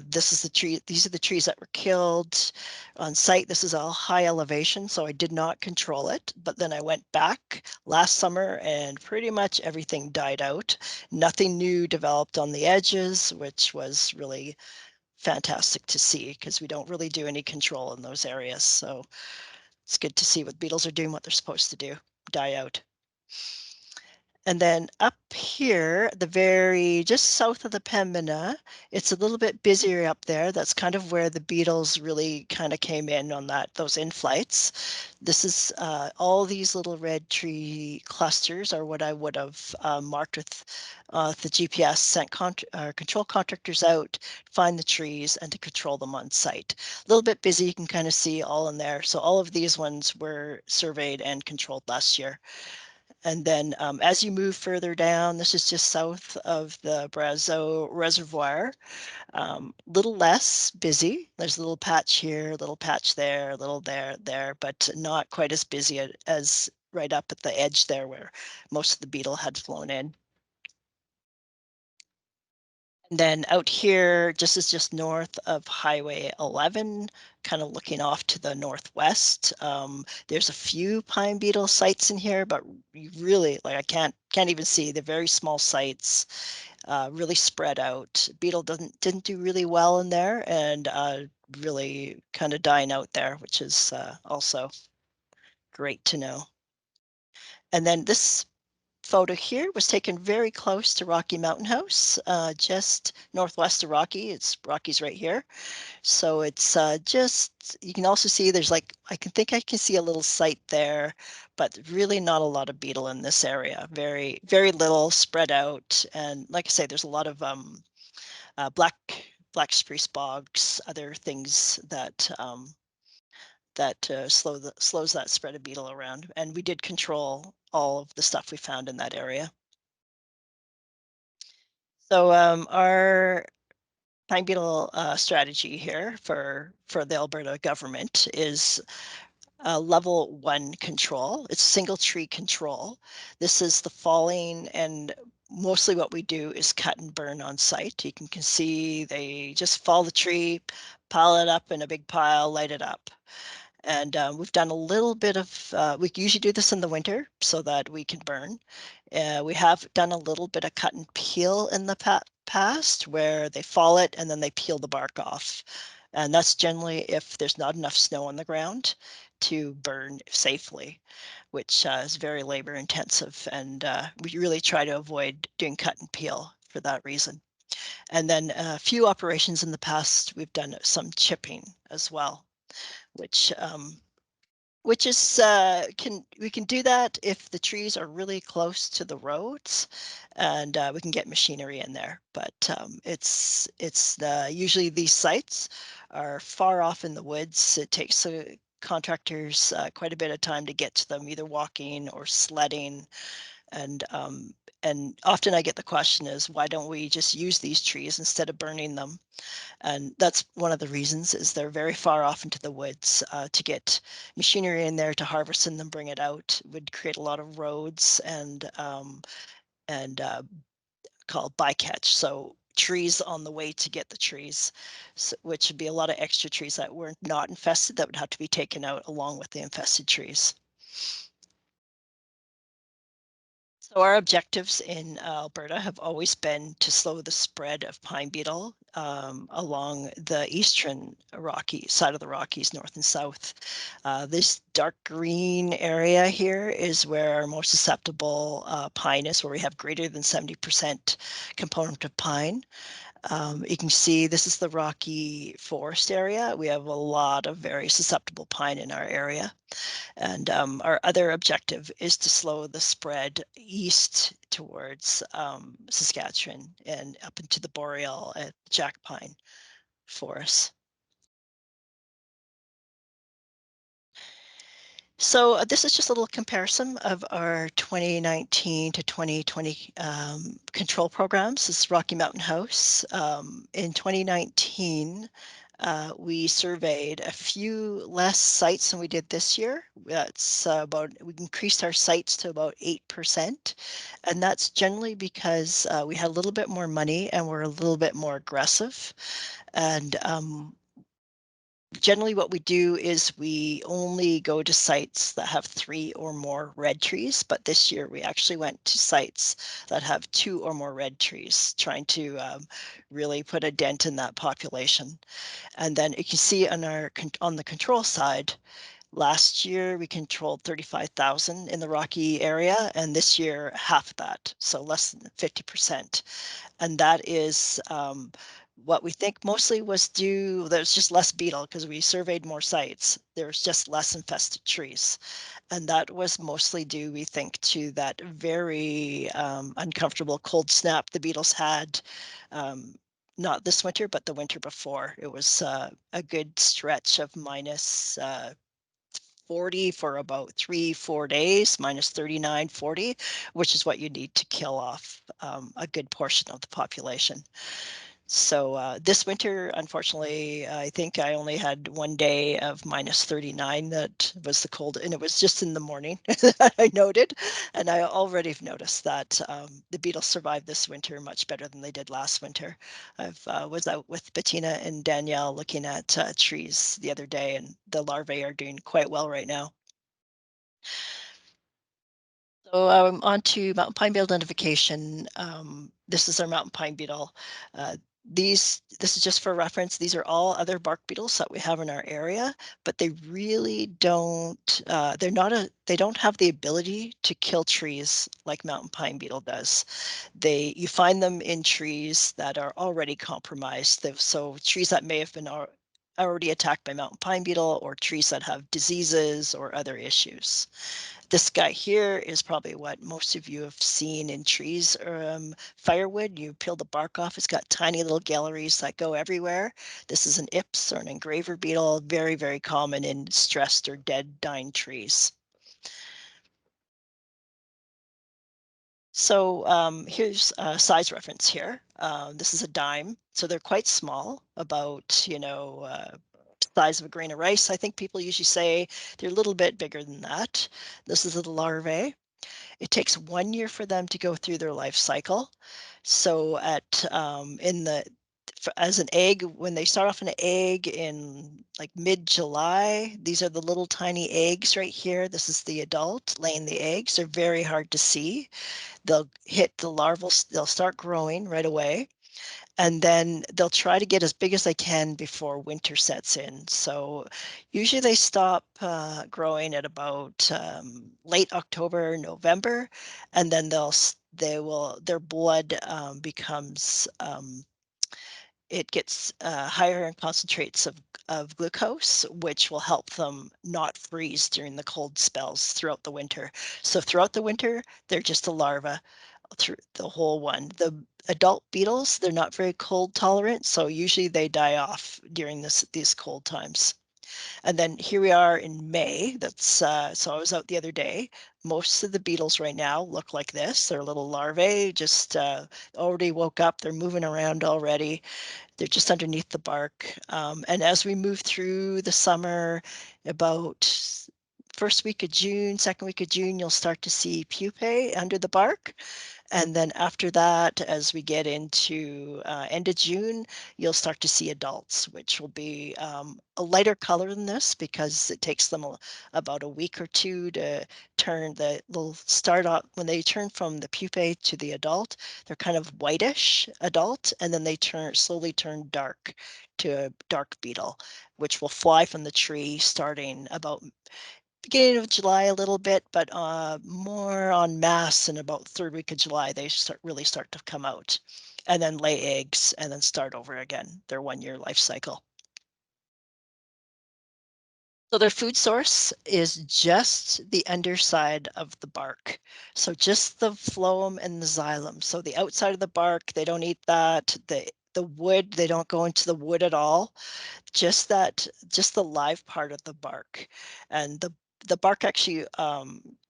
This is the tree. These are the trees that were killed on site. This is all high elevation, so I did not control it. But then I went back last summer, and pretty much everything died out. Nothing new developed on the edges, which was really fantastic to see because we don't really do any control in those areas. So it's good to see what beetles are doing what they're supposed to do, die out. And then up here, the just south of the Pembina, it's a little bit busier up there. That's kind of where the beetles really kind of came in on those in-flights. This is all these little red tree clusters are what I would have marked with the GPS, sent control contractors out, find the trees, and to control them on site. A little bit busy, you can kind of see all in there. So all of these ones were surveyed and controlled last year. And then as you move further down, this is just south of the Brazeau Reservoir, little less busy. There's a little patch here, a little patch there, a little there, but not quite as busy as right up at the edge there where most of the beetle had flown in. And then out here, just north of Highway 11, kind of looking off to the northwest. There's a few pine beetle sites in here, but you really, like, I can't even see. They're very small sites, really spread out. Beetle didn't do really well in there, and really kind of dying out there, which is also great to know. And then this photo here was taken very close to Rocky Mountain House, just northwest of Rocky. Rocky's right here. So it's just, you can also see there's like, I can see a little site there, but really not a lot of beetle in this area. Very, very little spread out. And like I say, there's a lot of black spruce bogs, other things that slows that spread of beetle around. And we did control all of the stuff we found in that area. So our pine beetle strategy here for the Alberta government is level 1 control. It's single tree control. This is the falling, and mostly what we do is cut and burn on site. You can see they just fall the tree, pile it up in a big pile, light it up. And we've done a little bit of, we usually do this in the winter so that we can burn. We have done a little bit of cut and peel in the past where they fall it and then they peel the bark off. And that's generally if there's not enough snow on the ground to burn safely, which is very labor intensive. And we really try to avoid doing cut and peel for that reason. And then a few operations in the past, we've done some chipping as well, which is we can do that if the trees are really close to the roads, and we can get machinery in there. But it's usually these sites are far off in the woods. It takes contractors quite a bit of time to get to them, either walking or sledding, and often I get the question is, why don't we just use these trees instead of burning them? And that's one of the reasons is they're very far off into the woods. To get machinery in there to harvest and then bring it out would create a lot of roads and called bycatch. So trees on the way to get the trees, which would be a lot of extra trees that were not infested that would have to be taken out along with the infested trees. So our objectives in Alberta have always been to slow the spread of pine beetle along the eastern Rocky side of the Rockies, north and south. dark green area here is where our most susceptible pine is, where we have greater than 70% component of pine. You can see this is the rocky forest area. We have a lot of very susceptible pine in our area. And our other objective is to slow the spread east towards Saskatchewan and up into the boreal at jack pine forests. So this is just a little comparison of our 2019 to 2020 control programs. This is Rocky Mountain House. In 2019, we surveyed a few less sites than we did this year. That's we increased our sites to about 8%. And that's generally because we had a little bit more money and we're a little bit more aggressive. And generally what we do is we only go to sites that have 3 or more red trees, but this year we actually went to sites that have 2 or more red trees, trying to really put a dent in that population. And then you can see on the control side, last year we controlled 35,000 in the Rocky area, and this year half of that, so less than 50%. And that is what we think mostly was due, there's just less beetle because we surveyed more sites. There's just less infested trees. And that was mostly due, we think, to that very uncomfortable cold snap the beetles had. Not this winter, but the winter before. It was a good stretch of minus 40 for about 3-4 days, minus 39, 40, which is what you need to kill off a good portion of the population. So this winter, unfortunately, I think I only had 1 day of minus 39. That was the cold, and it was just in the morning. I noted, and I already have noticed that the beetles survived this winter much better than they did last winter. I was out with Bettina and Danielle looking at trees the other day, and the larvae are doing quite well right now. So on to mountain pine beetle identification. This is our mountain pine beetle. This is just for reference. These are all other bark beetles that we have in our area, but they really don't. They don't have the ability to kill trees like mountain pine beetle does. You find them in trees that are already compromised. So trees that may have been already attacked by mountain pine beetle, or trees that have diseases or other issues. This guy here is probably what most of you have seen in trees. Firewood, you peel the bark off, it's got tiny little galleries that go everywhere. This is an Ips or an Engraver Beetle, very, very common in stressed or dead, dying trees. So here's a size reference here. This is a dime, so they're quite small, about, size of a grain of rice. I think people usually say they're a little bit bigger than that. This is the larvae. It takes 1 year for them to go through their life cycle. So as an egg, when they start off in an egg in like mid-July, these are the little tiny eggs right here. This is the adult laying the eggs. They're very hard to see. They'll hit the larval, they'll start growing right away. And then they'll try to get as big as they can before winter sets in. So usually they stop growing at about late October, November, and then their blood becomes it gets higher in concentrates of glucose, which will help them not freeze during the cold spells throughout the winter. So throughout the winter, they're just a larva through the whole one. The adult beetles, they're not very cold tolerant, so usually they die off during these cold times. And then here we are in May. So I was out the other day. Most of the beetles right now look like this. They're little larvae, just already woke up. They're moving around already. They're just underneath the bark. And as we move through the summer, about first week of June, second week of June, you'll start to see pupae under the bark. And then after that, as we get into end of June, you'll start to see adults, which will be a lighter color than this because it takes them about a week or two to turn. They'll start off, when they turn from the pupae to the adult, they're kind of whitish adult, and then they slowly turn dark to a dark beetle, which will fly from the tree starting about beginning of July a little bit, but more en masse in about third week of July, they really start to come out and then lay eggs and then start over again, their 1-year life cycle. So their food source is just the underside of the bark. So just the phloem and the xylem. So the outside of the bark, they don't eat that. The wood, they don't go into the wood at all. Just the live part of the bark. And the bark actually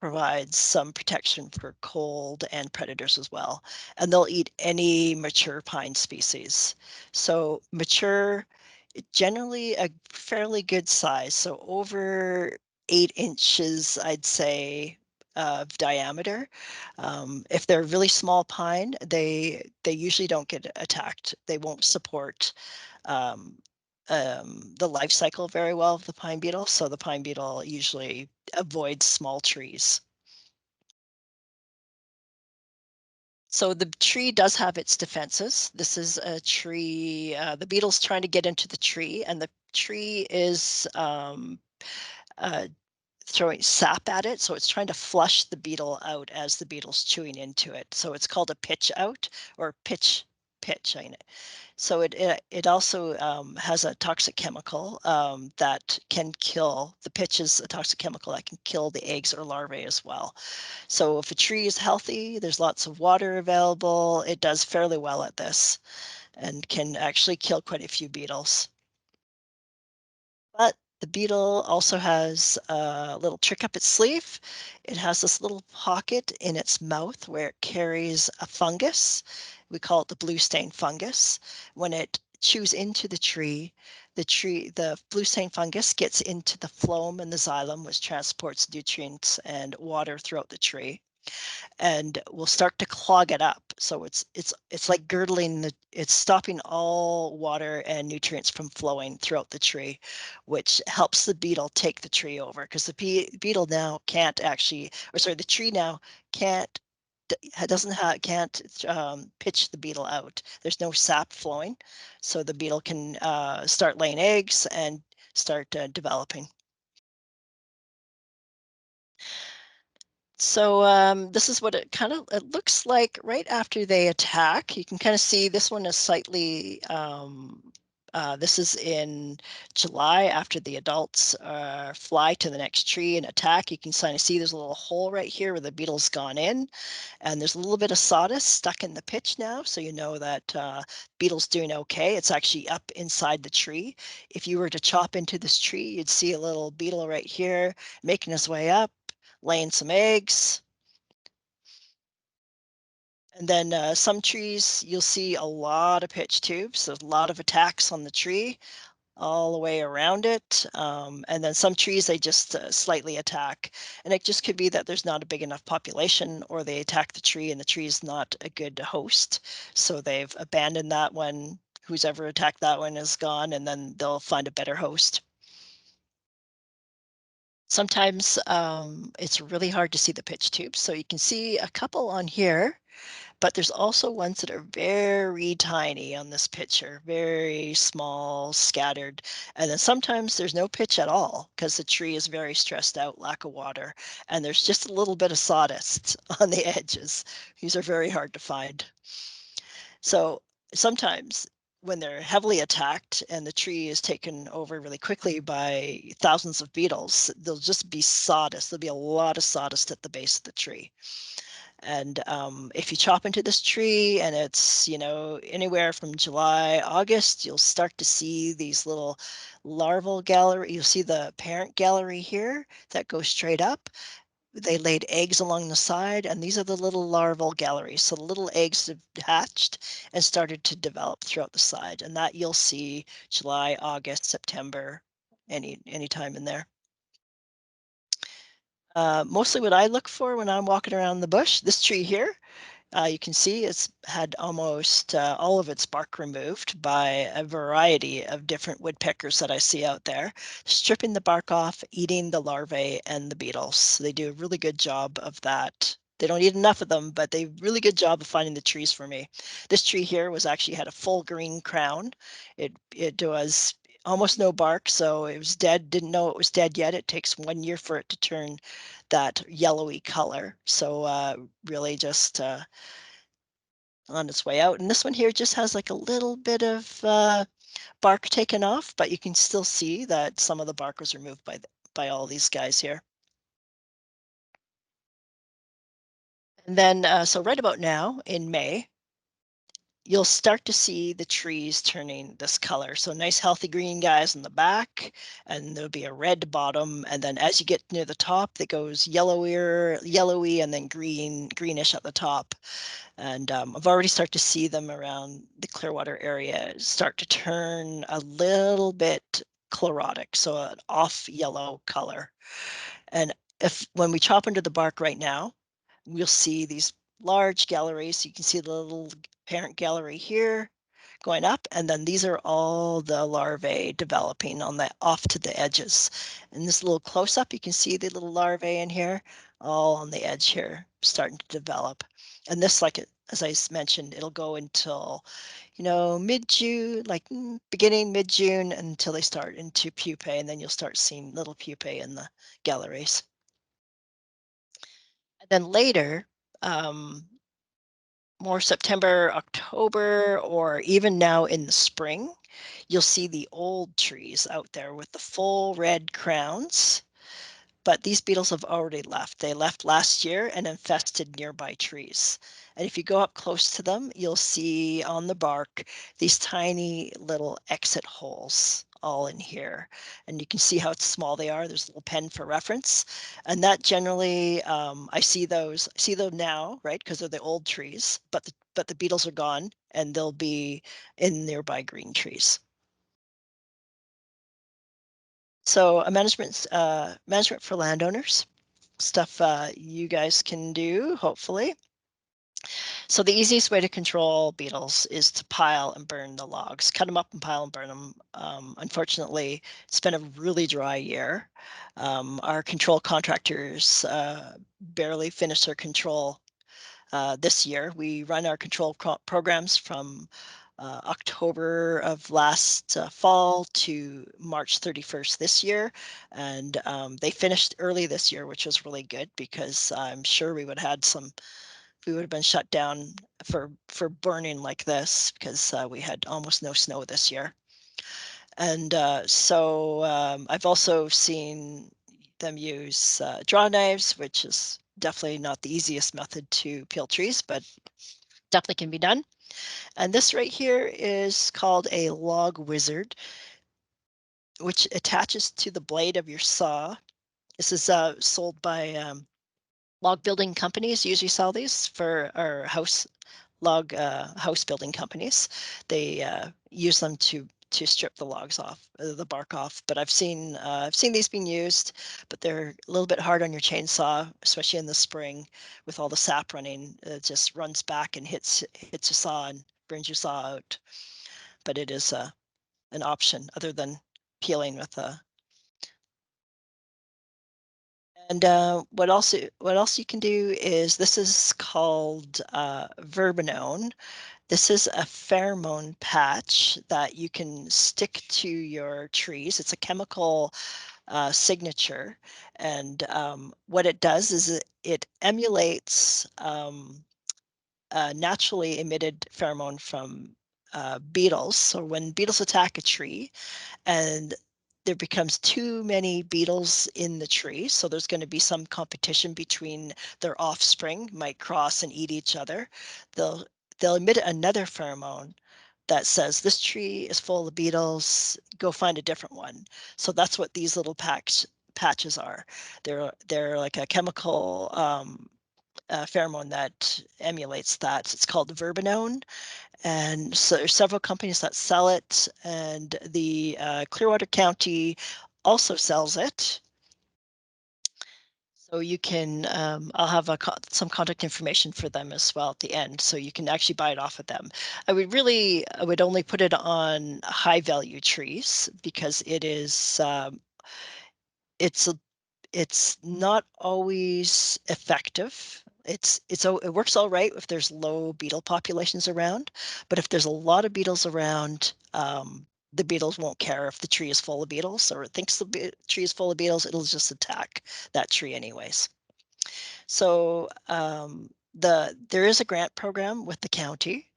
provides some protection for cold and predators as well. And they'll eat any mature pine species. So mature, generally a fairly good size. So over 8 inches, I'd say, of diameter. If they're really small pine, they usually don't get attacked. They won't support um, the life cycle very well of the pine beetle. So the pine beetle usually avoids small trees. So the tree does have its defenses. This is a tree, the beetle's trying to get into the tree, and the tree is uh, throwing sap at it. So it's trying to flush the beetle out as the beetle's chewing into it. So it's called a pitch out or pitch. I mean, so it also has a toxic chemical that can kill. The pitch is a toxic chemical that can kill the eggs or larvae as well. So if a tree is healthy, there's lots of water available, it does fairly well at this and can actually kill quite a few beetles. But the beetle also has a little trick up its sleeve. It has this little pocket in its mouth where it carries a fungus. We call it the blue stain fungus. When it chews into the blue stain fungus gets into the phloem and the xylem, which transports nutrients and water throughout the tree, and will start to clog it up. So it's like girdling it's stopping all water and nutrients from flowing throughout the tree, which helps the beetle take the tree over, because the beetle now can't actually, or sorry, the tree now can't can't pitch the beetle out. There's no sap flowing, so the beetle can start laying eggs and start developing. So this is what it looks like right after they attack. You can kind of see this one is slightly, this is in July after the adults fly to the next tree and attack. You can kind of see there's a little hole right here where the beetle's gone in, and there's a little bit of sawdust stuck in the pitch now. So you know that beetle's doing okay. It's actually up inside the tree. If you were to chop into this tree, you'd see a little beetle right here making his way up, laying some eggs. And then some trees, you'll see a lot of pitch tubes, a lot of attacks on the tree all the way around it. And then some trees, they just slightly attack. And it just could be that there's not a big enough population, or they attack the tree and the tree is not a good host. So they've abandoned that one. Who's ever attacked that one is gone, and then they'll find a better host. Sometimes it's really hard to see the pitch tubes. So you can see a couple on here, but there's also ones that are very tiny on this picture, very small, scattered. And then sometimes there's no pitch at all because the tree is very stressed out, lack of water, and there's just a little bit of sawdust on the edges. These are very hard to find. So sometimes when they're heavily attacked and the tree is taken over really quickly by thousands of beetles, there'll just be sawdust. There'll be a lot of sawdust at the base of the tree. And if you chop into this tree and it's, anywhere from July, August, you'll start to see these little larval gallery. You'll see the parent gallery here that goes straight up. They laid eggs along the side, and these are the little larval galleries. So the little eggs have hatched and started to develop throughout the side, and that you'll see July, August, September, any time in there. Mostly what I look for when I'm walking around the bush, this tree here, you can see it's had almost all of its bark removed by a variety of different woodpeckers that I see out there, stripping the bark off, eating the larvae and the beetles. So they do a really good job of that. They don't eat enough of them, but they really good job of finding the trees for me. This tree here was actually had a full green crown. It was almost no bark, so it was dead. Didn't know it was dead yet. It takes 1 year for it to turn that yellowy color. So really just on its way out. And this one here just has like a little bit of bark taken off, but you can still see that some of the bark was removed by all these guys here. And then, so right about now in May, you'll start to see the trees turning this color. So nice healthy green guys in the back, and there'll be a red bottom. And then as you get near the top, it goes yellowy, and then greenish at the top. And I've already started to see them around the Clearwater area start to turn a little bit chlorotic, so an off yellow color. And when we chop into the bark right now, we'll see these large galleries. You can see the little parent gallery here going up, and then these are all the larvae developing on the off to the edges. In this little close up, you can see the little larvae in here, all on the edge here, starting to develop. And this, as I mentioned, it'll go until, mid-June, like beginning mid-June, until they start into pupae, and then you'll start seeing little pupae in the galleries. And then later, more September, October, or even now in the spring, you'll see the old trees out there with the full red crowns. But these beetles have already left. They left last year and infested nearby trees. And if you go up close to them, you'll see on the bark these tiny little exit holes all in here. And you can see how small they are. There's a little pen for reference. And that generally, I see those now, right? Because they're the old trees, but the beetles are gone, and they'll be in nearby green trees. So a management for landowners, stuff you guys can do, hopefully. So the easiest way to control beetles is to pile and burn the logs. Cut them up and pile and burn them. Unfortunately, it's been a really dry year. Our control contractors barely finished their control this year. We run our control programs from October of last fall to March 31st this year. And they finished early this year, which was really good, because I'm sure we would have been shut down for burning like this, because we had almost no snow this year. And so I've also seen them use draw knives, which is definitely not the easiest method to peel trees, but definitely can be done. And this right here is called a log wizard, which attaches to the blade of your saw. This is sold by log building companies. Usually sell these for our house building companies. They use them to strip the logs off, the bark off. But I've seen these being used, but they're a little bit hard on your chainsaw, especially in the spring with all the sap running. It just runs back and hits your saw and burns your saw out. But it is an option other than peeling with a. And what else you can do is, this is called verbenone. This is a pheromone patch that you can stick to your trees. It's a chemical signature, and what it does is it emulates naturally emitted pheromone from beetles. So when beetles attack a tree, and there becomes too many beetles in the tree, so there's going to be some competition between their offspring, might cross and eat each other, they'll emit another pheromone that says, this tree is full of beetles, go find a different one. So that's what these little patches are. They're like a chemical pheromone that emulates that. It's called verbenone. And so there's several companies that sell it, and the Clearwater County also sells it. So you can, I'll have some contact information for them as well at the end, so you can actually buy it off of them. I would only put it on high value trees, because it is, it's not always effective. It works all right if there's low beetle populations around, but if there's a lot of beetles around, the beetles won't care if the tree is full of beetles or it thinks the tree is full of beetles. It'll just attack that tree anyways. So there is a grant program with the county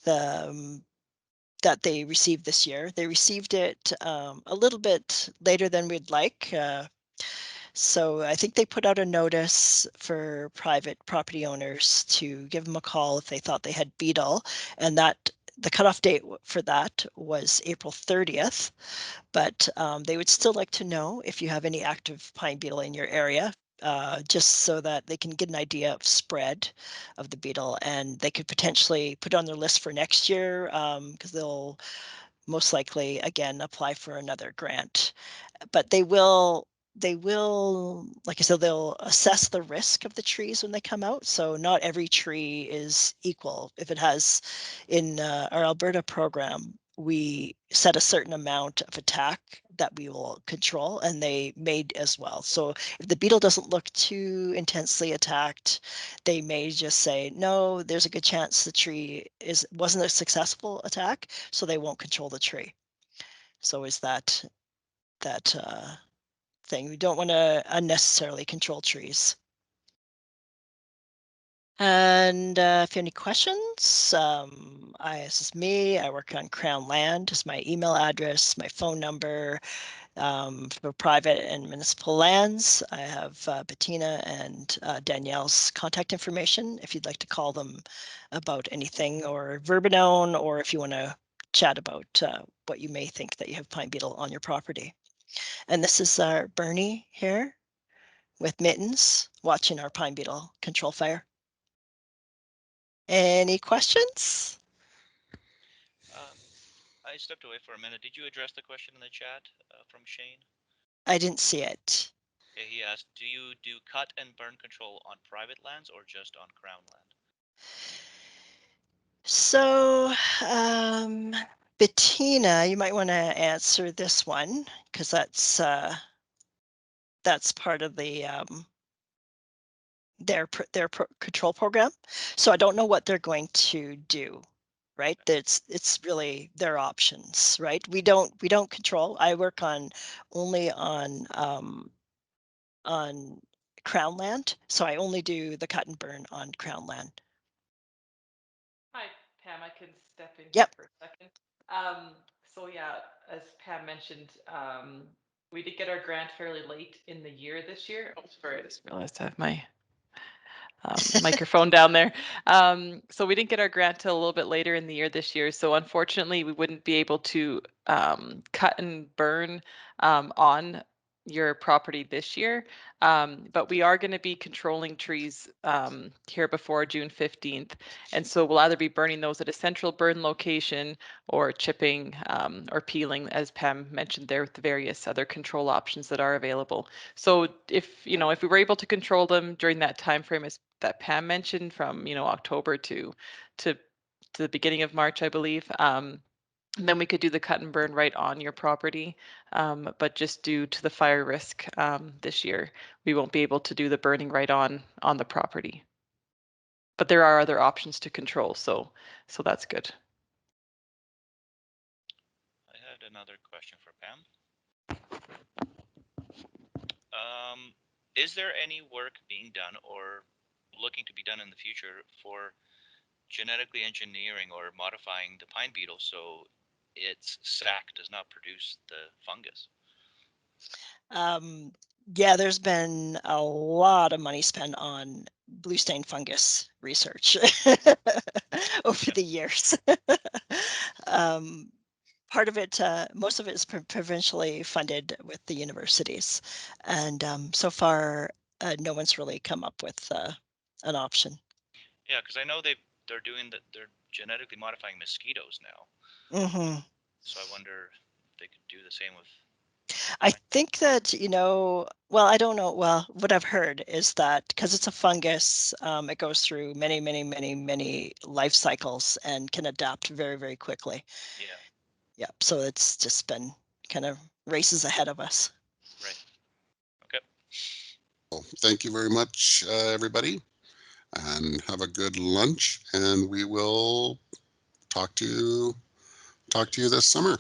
that they received this year. They received it a little bit later than we'd like. So I think they put out a notice for private property owners to give them a call if they thought they had beetle, and that the cutoff date for that was April 30th. But they would still like to know if you have any active pine beetle in your area, just so that they can get an idea of spread of the beetle, and they could potentially put on their list for next year, because they'll most likely again apply for another grant. But they will, like I said, they'll assess the risk of the trees when they come out. So not every tree is equal. If it has, in our Alberta program, we set a certain amount of attack that we will control, and they made as well. So if the beetle doesn't look too intensely attacked, they may just say, no, there's a good chance the tree wasn't a successful attack, so they won't control the tree. So is that thing. We don't want to unnecessarily control trees. And if you have any questions, this is me. I work on Crown Land. Is my email address, my phone number. For private and municipal lands, I have Bettina and Danielle's contact information if you'd like to call them about anything, or verbenone, or if you want to chat about what you may think that you have pine beetle on your property. And this is Bernie here with mittens watching our pine beetle control fire. Any questions? I stepped away for a minute. Did you address the question in the chat from Shane? I didn't see it. Yeah, he asked, do you do cut and burn control on private lands or just on Crown land? So, Bettina, you might want to answer this one, because that's part of the their control program. So I don't know what they're going to do. Right, it's really their options. Right, we don't control. I work only on Crown land, so I only do the cut and burn on Crown land. Hi, Pam. I can step in here Yep. for a second. So yeah, as Pam mentioned, we did get our grant fairly late in the year this year. Oh, sorry, I just realized I have my microphone down there. So we didn't get our grant till a little bit later in the year this year. So unfortunately, we wouldn't be able to cut and burn on your property this year. But we are going to be controlling trees here before June 15th. And so we'll either be burning those at a central burn location or chipping or peeling, as Pam mentioned there, with the various other control options that are available. So if we were able to control them during that time frame as that Pam mentioned, from October to the beginning of March, I believe, then we could do the cut and burn right on your property. But just due to the fire risk this year, we won't be able to do the burning right on the property. But there are other options to control, so that's good. I had another question for Pam. Is there any work being done or looking to be done in the future for genetically engineering or modifying the pine beetle so its sac does not produce the fungus? Yeah, there's been a lot of money spent on blue stain fungus research over the years. Part of it, most of it is provincially funded with the universities, and so far, no one's really come up with an option. Yeah, because I know they're doing that. They're genetically modifying mosquitoes now. Mm-hmm. So I wonder if they could do the same with. I think that, well, I don't know. Well, what I've heard is that because it's a fungus, it goes through many, many, many, many life cycles and can adapt very, very quickly. Yeah. Yeah. So it's just been kind of races ahead of us. Right. Okay. Well, thank you very much, everybody, and have a good lunch. And we will talk to you this summer.